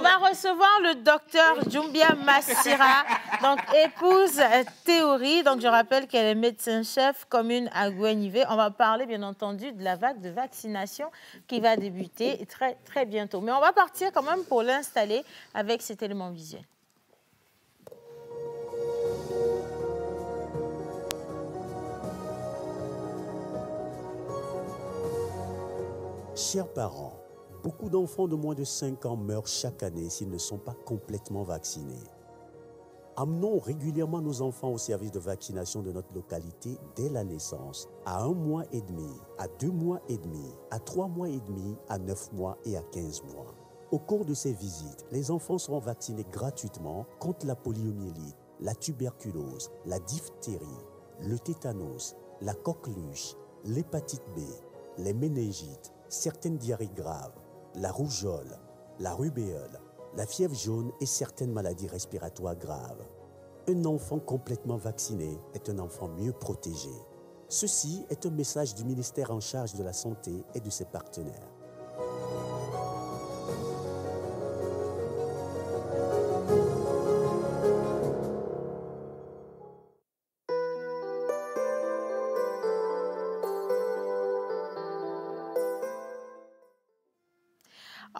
va recevoir le docteur Doumbia Massira, donc épouse Théorie. Donc je rappelle qu'elle est médecin-chef commune à Gouenivé. On va parler bien entendu de la vague de vaccination qui va débuter très, très bientôt. Mais on va partir quand même pour l'installer avec cet élément visuel. Chers parents, beaucoup d'enfants de moins de 5 ans meurent chaque année s'ils ne sont pas complètement vaccinés. Amenons régulièrement nos enfants au service de vaccination de notre localité dès la naissance, à 1 mois et demi, à 2 mois et demi, à 3 mois et demi, à 9 mois et à 15 mois. Au cours de ces visites, les enfants seront vaccinés gratuitement contre la poliomyélite, la tuberculose, la diphtérie, le tétanos, la coqueluche, l'hépatite B, les méningites, certaines diarrhées graves, la rougeole, la rubéole, la fièvre jaune et certaines maladies respiratoires graves. Un enfant complètement vacciné est un enfant mieux protégé. Ceci est un message du ministère en charge de la Santé et de ses partenaires.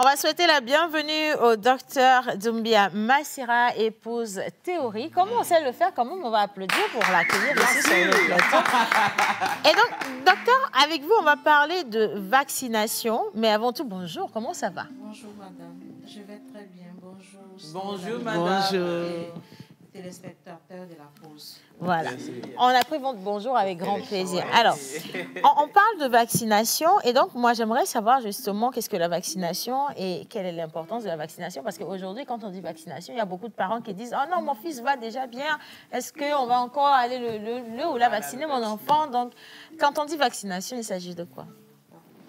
On va souhaiter la bienvenue au docteur Doumbia Massira, épouse Théorie. Comment on sait le faire? Quand même, on va applaudir pour l'accueillir ici sur le plateau. Et donc, docteur, avec vous, on va parler de vaccination. Mais avant tout, bonjour, comment ça va? Bonjour, madame. Je vais très bien. Bonjour. Bonjour, madame. Bonjour. téléspectateurs de la pause. Voilà. On a pris votre bonjour avec grand plaisir. Alors, on parle de vaccination et donc moi j'aimerais savoir justement qu'est-ce que la vaccination et quelle est l'importance de la vaccination parce qu'aujourd'hui quand on dit vaccination, il y a beaucoup de parents qui disent « Oh non, mon fils va déjà bien, est-ce qu'on va encore aller le ou la vacciner mon enfant ?» Donc, quand on dit vaccination, il s'agit de quoi?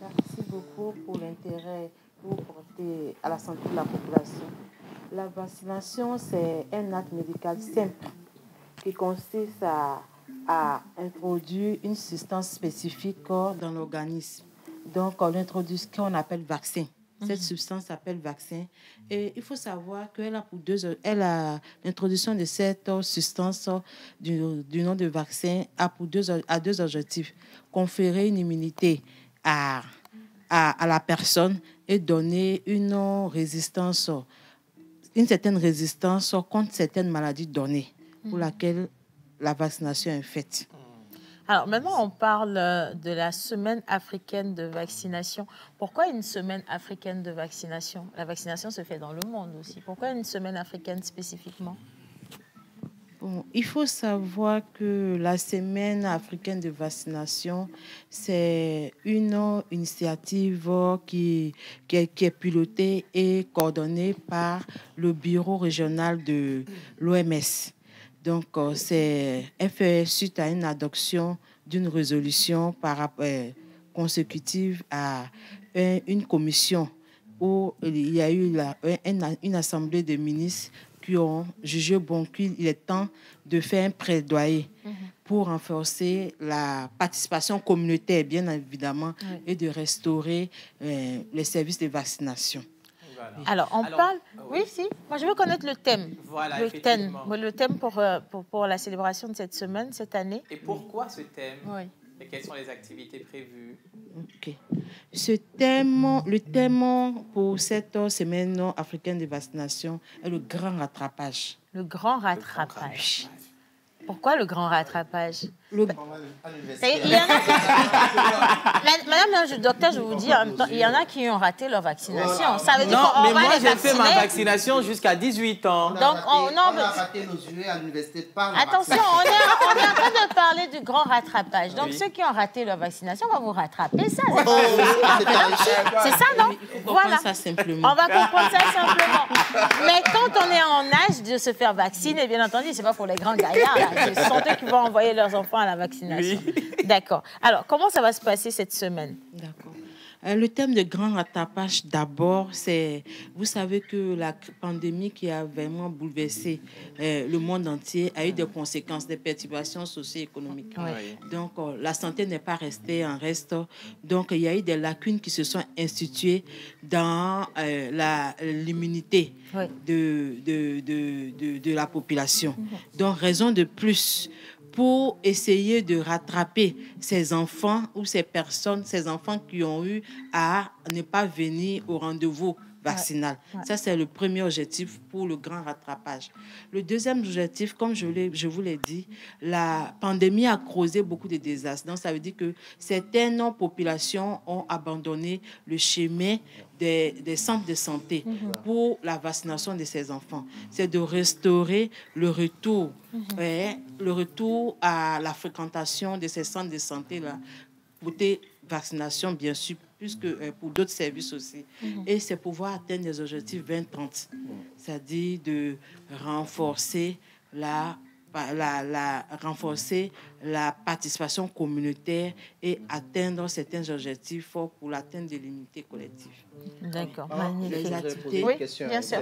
Merci beaucoup pour l'intérêt que vous portez à la santé de la population. La vaccination, c'est un acte médical simple qui consiste à introduire une substance spécifique dans l'organisme. Donc, on introduit ce qu'on appelle vaccin. Cette substance s'appelle vaccin. Et il faut savoir que l'introduction de cette substance du nom de vaccin a deux objectifs. Conférer une immunité à la personne et donner une certaine résistance contre certaines maladies données pour laquelle la vaccination est faite. Alors maintenant, on parle de la semaine africaine de vaccination. Pourquoi une semaine africaine de vaccination? La vaccination se fait dans le monde aussi. Pourquoi une semaine africaine spécifiquement? Bon, il faut savoir que la semaine africaine de vaccination, c'est une initiative qui est pilotée et coordonnée par le bureau régional de l'OMS. Donc, elle fait suite à une adoption d'une résolution consécutive à une commission où il y a eu une assemblée de ministres qui ont jugé bon qu'il est temps de faire un plaidoyer pour renforcer la participation communautaire, bien évidemment, et de restaurer les services de vaccination. Voilà. Alors, on parle... Oui, si. Moi, je veux connaître le thème. Voilà, le thème pour la célébration de cette semaine, cette année. Et pourquoi ce thème? Oui. Et quelles sont les activités prévues? OK. Le thème pour cette semaine africaine de vaccination est le grand rattrapage. Le grand rattrapage. Pourquoi le grand rattrapage? Il y en a Madame le docteur, je vous dis, il y en a qui ont raté leur vaccination. Ça veut dire qu'on va moi, les j'ai fait ma vacciner. vaccination jusqu'à 18 ans. On a raté nos yeux à l'université par la Attention, on est en train de parler du grand rattrapage. Donc, ceux qui ont raté leur vaccination, on va vous rattraper ça. C'est ça, non? Voilà. Ça simplement. On va comprendre ça simplement. Mais quand on est en âge de se faire vacciner, bien entendu, c'est pas pour les grands gaillards. Là. Ce sont eux qui vont envoyer leurs enfants à la vaccination. Oui. D'accord. Alors, comment ça va se passer cette semaine? D'accord. Le thème de grand rattrapage, d'abord, c'est... Vous savez que la pandémie qui a vraiment bouleversé le monde entier a eu des conséquences, des perturbations socio-économiques. Oui. Donc, la santé n'est pas restée en reste. Donc, il y a eu des lacunes qui se sont instituées dans l'immunité de la population. Donc, raison de plus pour essayer de rattraper ces enfants ou ces personnes, ces enfants qui ont eu à ne pas venir au rendez-vous vaccinal. Ouais. Ça, c'est le premier objectif pour le grand rattrapage. Le deuxième objectif, comme je vous l'ai dit, la pandémie a causé beaucoup de désastres. Donc, ça veut dire que certaines populations ont abandonné le chemin des centres de santé pour la vaccination de ces enfants. C'est de restaurer le retour à la fréquentation de ces centres de santé-là, pour des vaccinations, bien sûr, plus que pour d'autres services aussi. Et c'est pouvoir atteindre les objectifs 2030, c'est-à-dire de renforcer renforcer la participation communautaire et atteindre certains objectifs pour l'atteinte de l'unité collective. D'accord. Les activités, oui, bien sûr.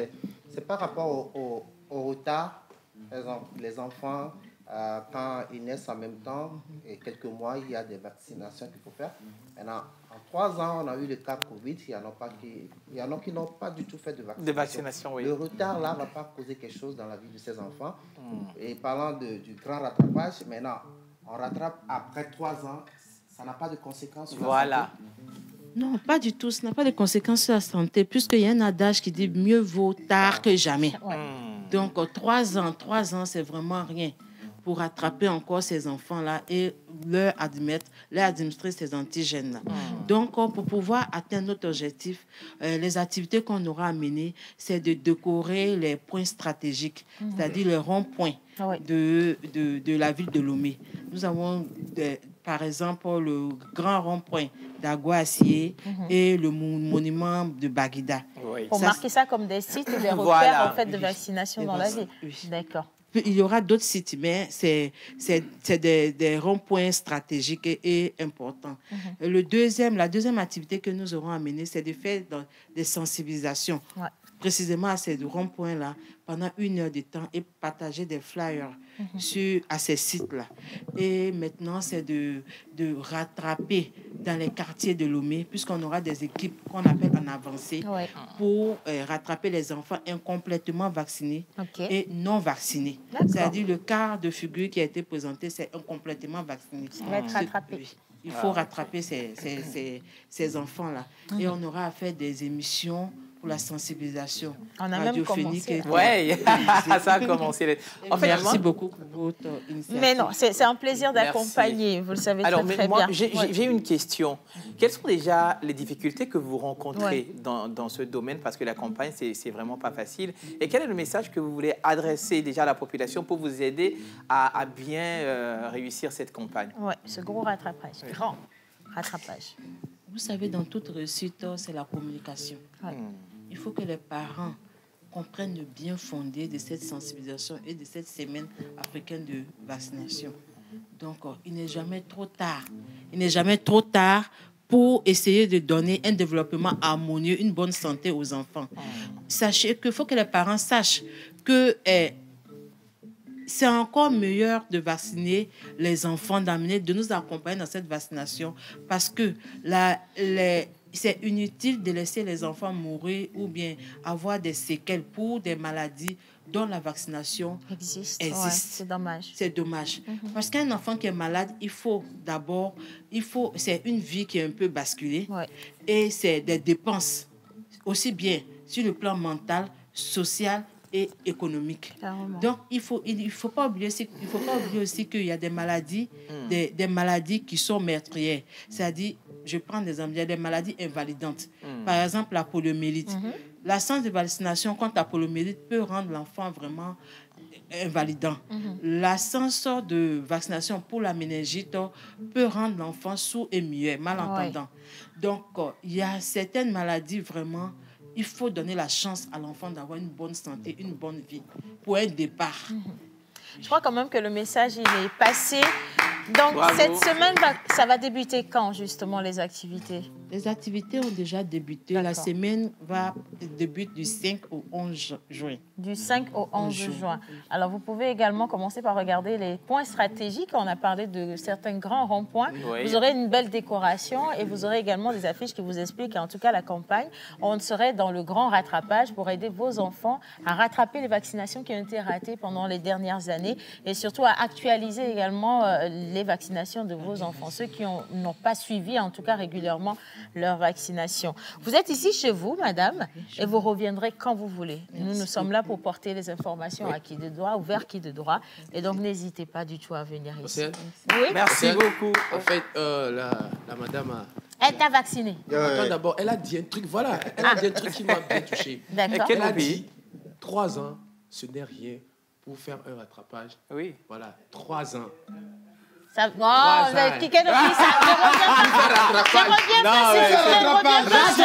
C'est par rapport au retard. Par exemple, les enfants, quand ils naissent en même temps, et quelques mois, il y a des vaccinations qu'il faut faire. Maintenant, en 3 ans, on a eu le cas Covid. Il y en a qui n'ont pas du tout fait de vaccination. Oui. Le retard, là, ne va pas causer quelque chose dans la vie de ces enfants. Et parlant du grand rattrapage, maintenant, on rattrape après 3 ans. Ça n'a pas de conséquences sur la santé. Non, pas du tout. Ça n'a pas de conséquences sur la santé, puisqu'il y a un adage qui dit mieux vaut tard que jamais. Donc, 3 ans, c'est vraiment rien pour rattraper encore ces enfants-là et leur administrer ces antigènes-là. Donc, pour pouvoir atteindre notre objectif, les activités qu'on aura à mener, c'est de décorer les points stratégiques, c'est-à-dire les ronds-points de la ville de Lomé. Nous avons, par exemple, le grand rond-point d'Aguassié et le monument de Baguida. Pour marquer ça comme des sites ou des repères en fait, de vaccination dans la ville. D'accord. Il y aura d'autres sites, mais c'est des ronds-points stratégiques et importants. La deuxième activité que nous aurons à mener, c'est de faire des sensibilisations, précisément à ces ronds-points-là, pendant 1 heure de temps et partager des flyers à ces sites-là. Et maintenant, c'est de rattraper dans les quartiers de Lomé, puisqu'on aura des équipes qu'on appelle en avancée, pour rattraper les enfants incomplètement vaccinés et non vaccinés. C'est-à-dire le quart de figure qui a été présenté, c'est incomplètement vacciné. Ça va être rattrapé. Il faut rattraper ces enfants-là. Et on aura à faire des émissions pour la sensibilisation. On a même commencé. Oui, ça a commencé. En fait, merci beaucoup pour votre initiative. Mais non, c'est un plaisir d'accompagner, vous le savez très bien. J'ai une question. Quelles sont déjà les difficultés que vous rencontrez dans ce domaine? Parce que la campagne, c'est vraiment pas facile. Et quel est le message que vous voulez adresser déjà à la population pour vous aider à bien réussir cette campagne? Oui, ce gros rattrapage, grand rattrapage. Vous savez, dans toute réussite, c'est la communication. Il faut que les parents comprennent le bien fondé de cette sensibilisation et de cette semaine africaine de vaccination. Donc, il n'est jamais trop tard. Il n'est jamais trop tard pour essayer de donner un développement harmonieux, une bonne santé aux enfants. Sachez qu'il faut que les parents sachent que c'est encore meilleur de vacciner les enfants, de nous accompagner dans cette vaccination, parce que c'est inutile de laisser les enfants mourir ou bien avoir des séquelles pour des maladies dont la vaccination existe. Ouais, c'est dommage. C'est dommage. Parce qu'un enfant qui est malade, c'est une vie qui est un peu basculée et c'est des dépenses, aussi bien sur le plan mental, social et économique. Donc, il faut pas oublier aussi qu'il y a des maladies, des maladies qui sont meurtrières. C'est-à-dire, je prends des exemples, il y a des maladies invalidantes. Par exemple, la poliomyélite. L'absence de vaccination contre la poliomyélite peut rendre l'enfant vraiment invalidant. L'absence de vaccination pour la méningite peut rendre l'enfant sourd et muet, malentendant. Donc, il y a certaines maladies vraiment... Il faut donner la chance à l'enfant d'avoir une bonne santé, une bonne vie pour un départ. Je crois quand même que le message, il est passé. Donc, cette semaine, ça va débuter quand, justement, les activités? Les activités ont déjà débuté. La semaine débute du 5 au 11 juin. Du 5 au 11 juin. Alors, vous pouvez également commencer par regarder les points stratégiques. On a parlé de certains grands ronds-points. Vous aurez une belle décoration et vous aurez également des affiches qui vous expliquent, en tout cas, la campagne. On serait dans le grand rattrapage pour aider vos enfants à rattraper les vaccinations qui ont été ratées pendant les dernières années et surtout à actualiser également les vaccinations de vos enfants, ceux qui n'ont pas suivi, en tout cas régulièrement, leur vaccination. Vous êtes ici chez vous, madame, et vous reviendrez quand vous voulez. Nous sommes là pour porter les informations à qui de droit ou vers qui de droit, et donc n'hésitez pas du tout à venir ici. Merci beaucoup. En fait, la madame elle t'a vaccinée. Attends, d'abord, elle a dit un truc, voilà, elle a dit un truc qui m'a bien touché. D'accord. Elle a dit 3 ans, ce n'est rien pour faire un rattrapage. Oui. Voilà, 3 ans. Ça, vous avez cliqué depuis ça. Je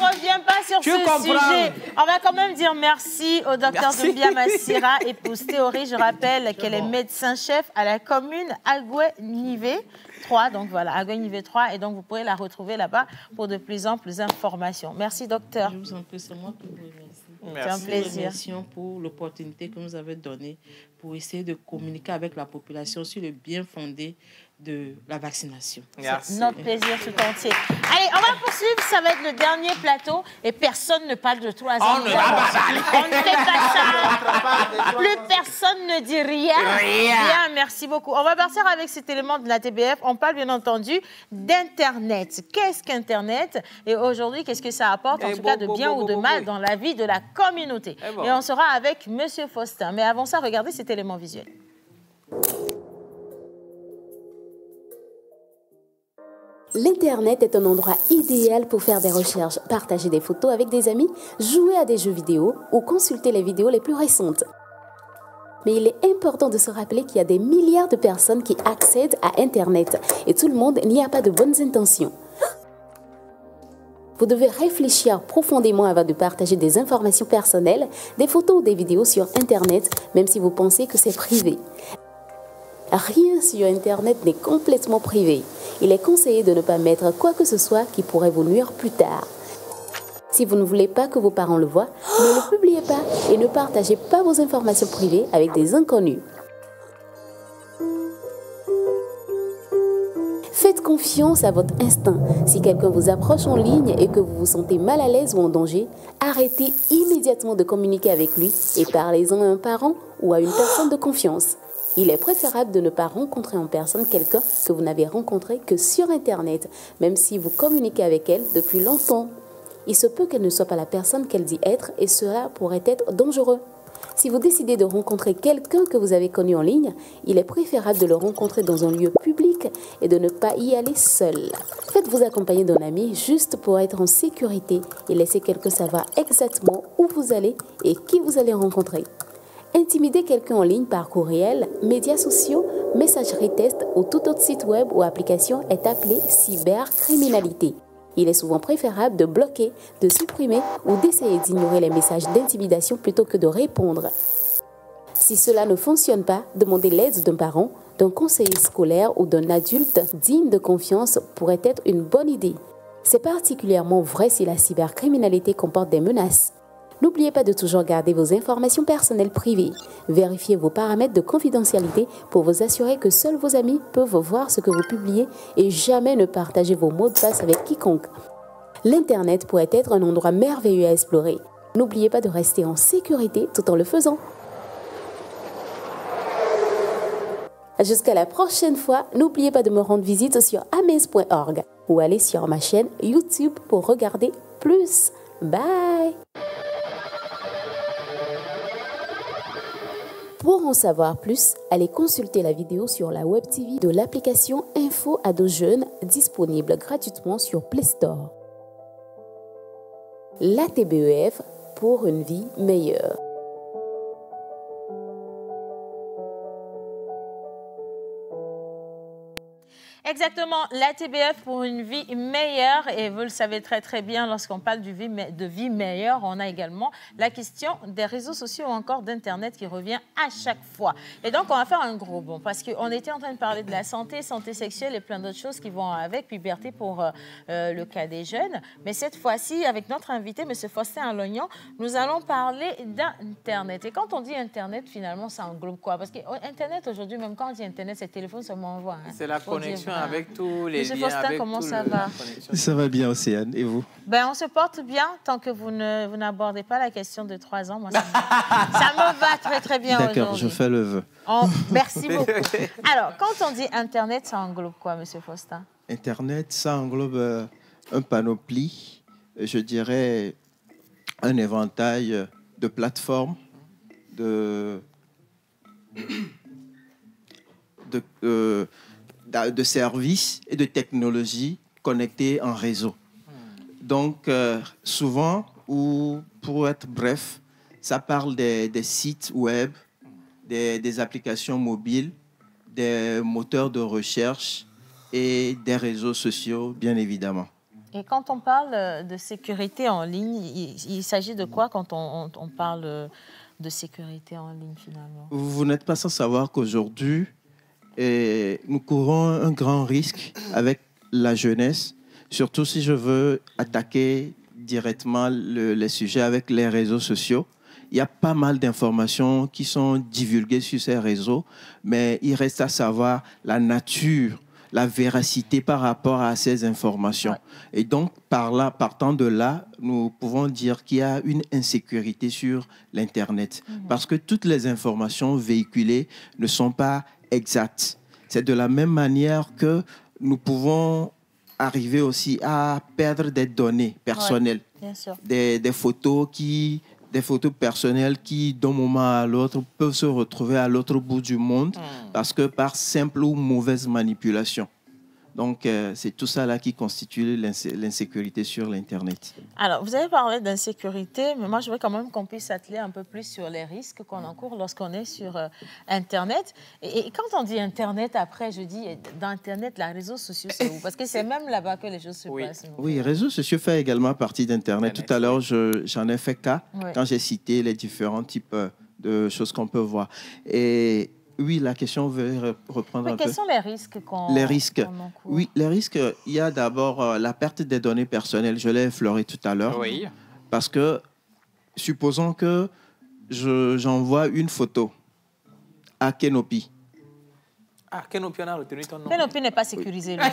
reviens pas sur ce sujet. On va quand même dire merci au docteur Doumbia Massira, épouse Théorie. Je rappelle qu'elle est médecin-chef à la commune Agoué-Nivé 3. Donc voilà, Agoué-Nivé 3. Et donc vous pourrez la retrouver là-bas pour de plus amples informations. Merci, docteur. Je vous en prie, c'est moi qui vous remercie. C'est un plaisir. Merci pour l'opportunité que vous avez donnée pour essayer de communiquer avec la population sur le bien fondé de la vaccination. C'est notre plaisir tout entier. Allez, on va poursuivre. Ça va être le dernier plateau et personne ne parle de 3 ans. On ne fait pas ça. Plus personne ne dit rien. Bien, merci beaucoup. On va partir avec cet élément de la TBF. On parle bien entendu d'Internet. Qu'est-ce qu'Internet? Et aujourd'hui, qu'est-ce que ça apporte, en tout cas de bien ou de mal dans la vie de la communauté? Et on sera avec M. Faustin. Mais avant ça, regardez cet élément visuel. L'Internet est un endroit idéal pour faire des recherches, partager des photos avec des amis, jouer à des jeux vidéo ou consulter les vidéos les plus récentes. Mais il est important de se rappeler qu'il y a des milliards de personnes qui accèdent à Internet et tout le monde n'y a pas de bonnes intentions. Vous devez réfléchir profondément avant de partager des informations personnelles, des photos ou des vidéos sur Internet, même si vous pensez que c'est privé. Rien sur Internet n'est complètement privé. Il est conseillé de ne pas mettre quoi que ce soit qui pourrait vous nuire plus tard. Si vous ne voulez pas que vos parents le voient, ne le publiez pas et ne partagez pas vos informations privées avec des inconnus. Faites confiance à votre instinct. Si quelqu'un vous approche en ligne et que vous vous sentez mal à l'aise ou en danger, arrêtez immédiatement de communiquer avec lui et parlez-en à un parent ou à une personne de confiance. Il est préférable de ne pas rencontrer en personne quelqu'un que vous n'avez rencontré que sur Internet, même si vous communiquez avec elle depuis longtemps. Il se peut qu'elle ne soit pas la personne qu'elle dit être et cela pourrait être dangereux. Si vous décidez de rencontrer quelqu'un que vous avez connu en ligne, il est préférable de le rencontrer dans un lieu public et de ne pas y aller seul. Faites-vous accompagner d'un ami juste pour être en sécurité et laissez quelqu'un savoir exactement où vous allez et qui vous allez rencontrer. Intimider quelqu'un en ligne par courriel, médias sociaux, messagerie test ou tout autre site web ou application est appelé cybercriminalité. Il est souvent préférable de bloquer, de supprimer ou d'essayer d'ignorer les messages d'intimidation plutôt que de répondre. Si cela ne fonctionne pas, demandez l'aide d'un parent, d'un conseiller scolaire ou d'un adulte digne de confiance pourrait être une bonne idée. C'est particulièrement vrai si la cybercriminalité comporte des menaces. N'oubliez pas de toujours garder vos informations personnelles privées. Vérifiez vos paramètres de confidentialité pour vous assurer que seuls vos amis peuvent voir ce que vous publiez et jamais ne partagez vos mots de passe avec quiconque. L'Internet pourrait être un endroit merveilleux à explorer. N'oubliez pas de rester en sécurité tout en le faisant. Jusqu'à la prochaine fois, n'oubliez pas de me rendre visite sur amaze.org ou aller sur ma chaîne YouTube pour regarder plus. Bye! Pour en savoir plus, allez consulter la vidéo sur la Web TV de l'application Info Ado Jeunes disponible gratuitement sur Play Store. La TBEF pour une vie meilleure. Exactement, la TBF pour une vie meilleure. Et vous le savez très très bien, lorsqu'on parle de vie meilleure, on a également la question des réseaux sociaux ou encore d'Internet qui revient à chaque fois. Et donc, on va faire un gros bond parce qu'on était en train de parler de la santé sexuelle et plein d'autres choses qui vont avec, puberté pour le cas des jeunes. Mais cette fois-ci, avec notre invité, M. Faustin Alognan, nous allons parler d'Internet. Et quand on dit Internet, finalement, ça englobe quoi? Parce qu'Internet, aujourd'hui, même quand on dit Internet, c'est le téléphone seulement envoie. Hein, c'est la connexion avec tous les liens. Faustin, avec comment ça va? Ça va bien, Océane. Et vous? Ben, on se porte bien tant que vous n'abordez pas la question de 3 ans. Moi, ça me va très, très bien aujourd'hui. D'accord, je fais le vœu. Merci beaucoup. Alors, quand on dit Internet, ça englobe quoi, M. Faustin? Internet, ça englobe un panoplie, je dirais un éventail de plateformes, de services et de technologies connectées en réseau. Donc, souvent, ou pour être bref, ça parle des sites web, des applications mobiles, des moteurs de recherche et des réseaux sociaux, bien évidemment. Et quand on parle de sécurité en ligne, il s'agit de quoi quand on parle de sécurité en ligne, finalement? Vous n'êtes pas sans savoir qu'aujourd'hui, nous courons un grand risque avec la jeunesse, surtout si je veux attaquer directement les sujets avec les réseaux sociaux. Il y a pas mal d'informations qui sont divulguées sur ces réseaux, mais il reste à savoir la nature la véracité par rapport à ces informations. Et donc, partant de là, nous pouvons dire qu'il y a une insécurité sur l'Internet. Parce que toutes les informations véhiculées ne sont pas exactes. C'est de la même manière que nous pouvons arriver aussi à perdre des données personnelles. Bien sûr. Des photos personnelles qui, d'un moment à l'autre, peuvent se retrouver à l'autre bout du monde parce que par simple ou mauvaise manipulation. Donc, c'est tout ça là qui constitue l'insécurité sur l'Internet. Alors, vous avez parlé d'insécurité, mais moi, je veux quand même qu'on puisse s'atteler un peu plus sur les risques qu'on encourt lorsqu'on est sur Internet. Et quand on dit Internet, après, je dis dans Internet, les réseaux sociaux, c'est où? Parce que c'est même là-bas que les choses se passent. Oui, les réseaux sociaux font également partie d'Internet. Tout à l'heure, j'en ai fait cas quand j'ai cité les différents types de choses qu'on peut voir. Et oui, la question veut reprendre un peu. Quels sont les risques Les risques. Oui, les risques, il y a d'abord la perte des données personnelles. Je l'ai effleuré tout à l'heure. Oui. Parce que, supposons que j'envoie une photo à Kenopi. Ah, Kenopi, on a retenu ton nom. Kenopi n'est pas sécurisé, lui.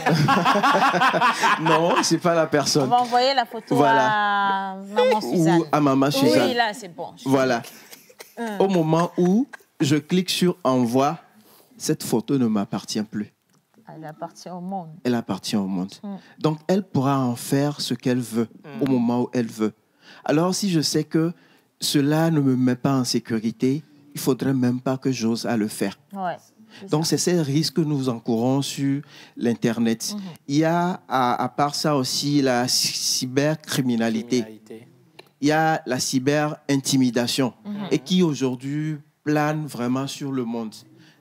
Non, ce n'est pas la personne. On va envoyer la photo à Maman Suzanne. Ou à Maman Suzanne. Oui, là, c'est bon. Voilà. Au moment où je clique sur envoi, cette photo ne m'appartient plus. Elle appartient au monde. Elle appartient au monde. Donc, elle pourra en faire ce qu'elle veut au moment où elle veut. Alors, si je sais que cela ne me met pas en sécurité, il ne faudrait même pas que j'ose à le faire. Ouais, donc, c'est ces risques que nous encourons sur l'Internet. Il y a, à part ça aussi, la cybercriminalité. Il y a la cyberintimidation et qui aujourd'hui plane vraiment sur le monde.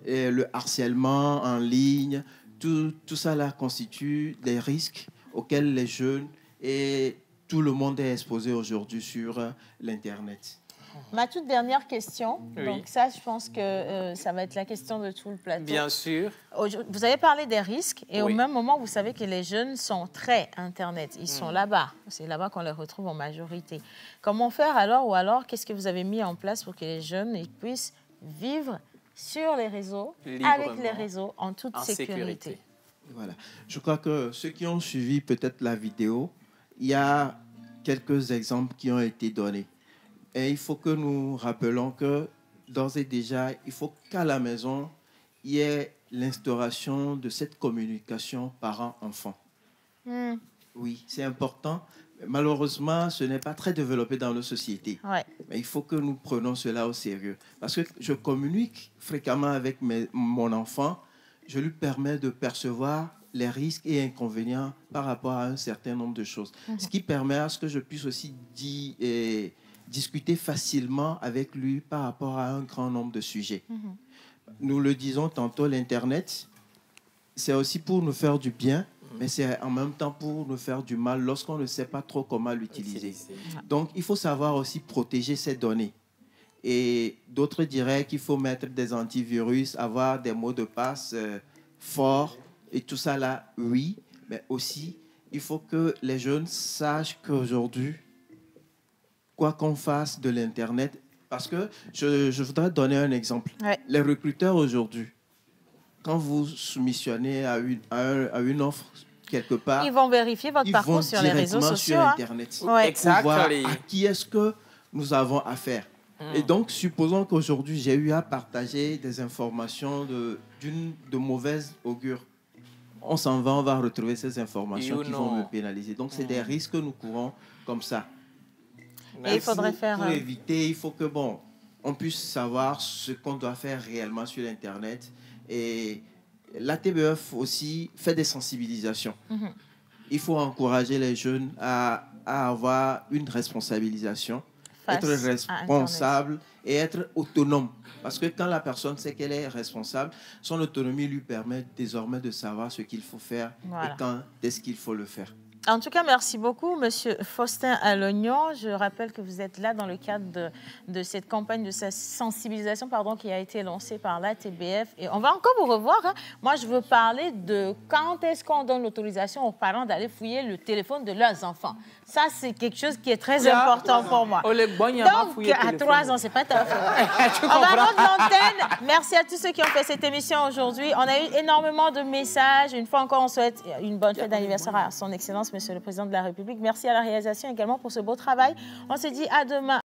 Et le harcèlement en ligne, tout ça là constitue des risques auxquels les jeunes et tout le monde est exposé aujourd'hui sur l'Internet. Ma toute dernière question, donc ça je pense que ça va être la question de tout le plateau. Bien sûr. Vous avez parlé des risques et au même moment vous savez que les jeunes sont très Internet, ils sont là-bas, c'est là-bas qu'on les retrouve en majorité. Comment faire alors ou alors qu'est-ce que vous avez mis en place pour que les jeunes ils puissent vivre sur les réseaux, avec les réseaux en toute sécurité. Voilà. Je crois que ceux qui ont suivi peut-être la vidéo, il y a quelques exemples qui ont été donnés. Et il faut que nous rappelons que, d'ores et déjà, il faut qu'à la maison, il y ait l'instauration de cette communication parent-enfant. Oui, c'est important. Malheureusement, ce n'est pas très développé dans nos sociétés. Mais il faut que nous prenions cela au sérieux. Parce que je communique fréquemment avec mon enfant. Je lui permets de percevoir les risques et inconvénients par rapport à un certain nombre de choses. Ce qui permet à ce que je puisse aussi discuter facilement avec lui par rapport à un grand nombre de sujets. Nous le disons tantôt, l'Internet, c'est aussi pour nous faire du bien, mais c'est en même temps pour nous faire du mal lorsqu'on ne sait pas trop comment l'utiliser. Donc, il faut savoir aussi protéger ces données. Et d'autres diraient qu'il faut mettre des antivirus, avoir des mots de passe forts et tout ça là, oui, mais aussi, il faut que les jeunes sachent qu'aujourd'hui, quoi qu'on fasse de l'Internet, parce que je voudrais donner un exemple. Les recruteurs aujourd'hui, quand vous soumissionnez à une offre quelque part, ils vont vérifier votre parcours sur les réseaux sociaux. Sur Internet, pour voir à qui est-ce que nous avons affaire. Et donc, supposons qu'aujourd'hui, j'ai eu à partager des informations de mauvaise augure. On s'en va, on va retrouver ces informations qui vont me pénaliser. Donc, c'est des risques que nous courons comme ça. Et il faudrait faire... Pour éviter, il faut que, on puisse savoir ce qu'on doit faire réellement sur Internet. Et la TBF aussi fait des sensibilisations. Il faut encourager les jeunes à avoir une responsabilisation, être responsable et être autonome. Parce que quand la personne sait qu'elle est responsable, son autonomie lui permet désormais de savoir ce qu'il faut faire et quand est-ce qu'il faut le faire. En tout cas, merci beaucoup, Monsieur Faustin Alognon. Je rappelle que vous êtes là dans le cadre de cette campagne de sensibilisation qui a été lancée par la TBF. Et on va encore vous revoir. Moi, je veux parler de quand est-ce qu'on donne l'autorisation aux parents d'aller fouiller le téléphone de leurs enfants. Ça, c'est quelque chose qui est très important pour moi. Donc, à 3 ans, c'est pas ta faute. On va rendre l'antenne. Merci à tous ceux qui ont fait cette émission aujourd'hui. On a eu énormément de messages. Une fois encore, on souhaite une bonne fête d'anniversaire à son Excellence, Monsieur le Président de la République. Merci à la réalisation également pour ce beau travail. On se dit à demain.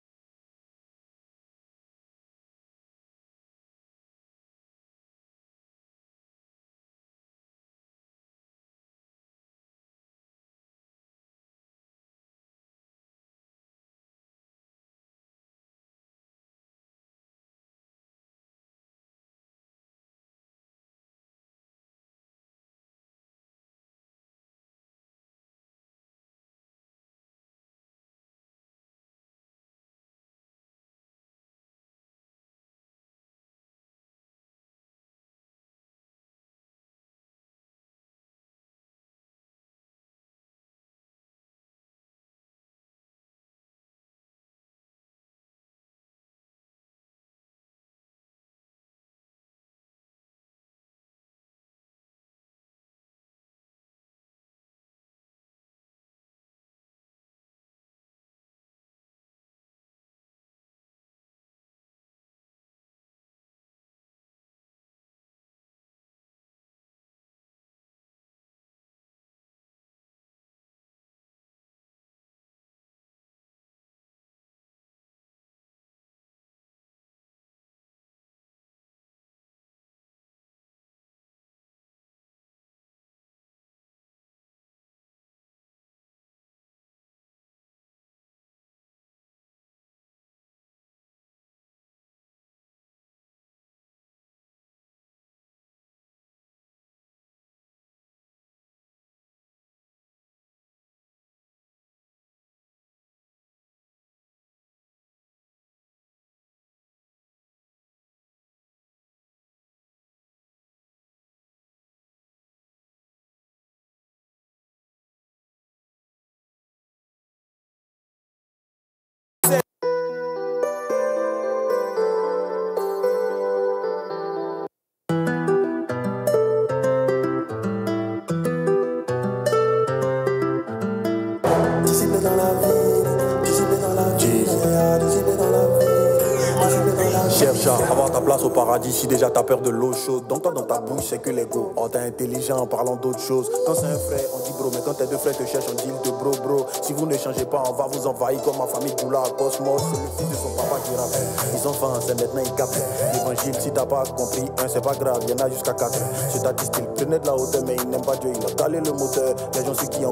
Cherche à avoir ta place au paradis si déjà t'as peur de l'eau chaude. Donc toi dans ta bouche c'est que l'ego. Oh t'es intelligent en parlant d'autre chose. Quand c'est un frère on dit bro, mais quand tes deux frères te cherchent on dit de bro. Si vous ne changez pas on va vous envahir comme ma famille Doula Cosmos. C'est le fils de son papa qui rappelle. Ils ont faim, c'est maintenant ils captent. L'évangile si t'as pas compris, c'est pas grave, y'en a jusqu'à 4. C'est ta style, prenez de la hauteur mais il n'aime pas Dieu, il a calé le moteur. Les gens ceux qui ont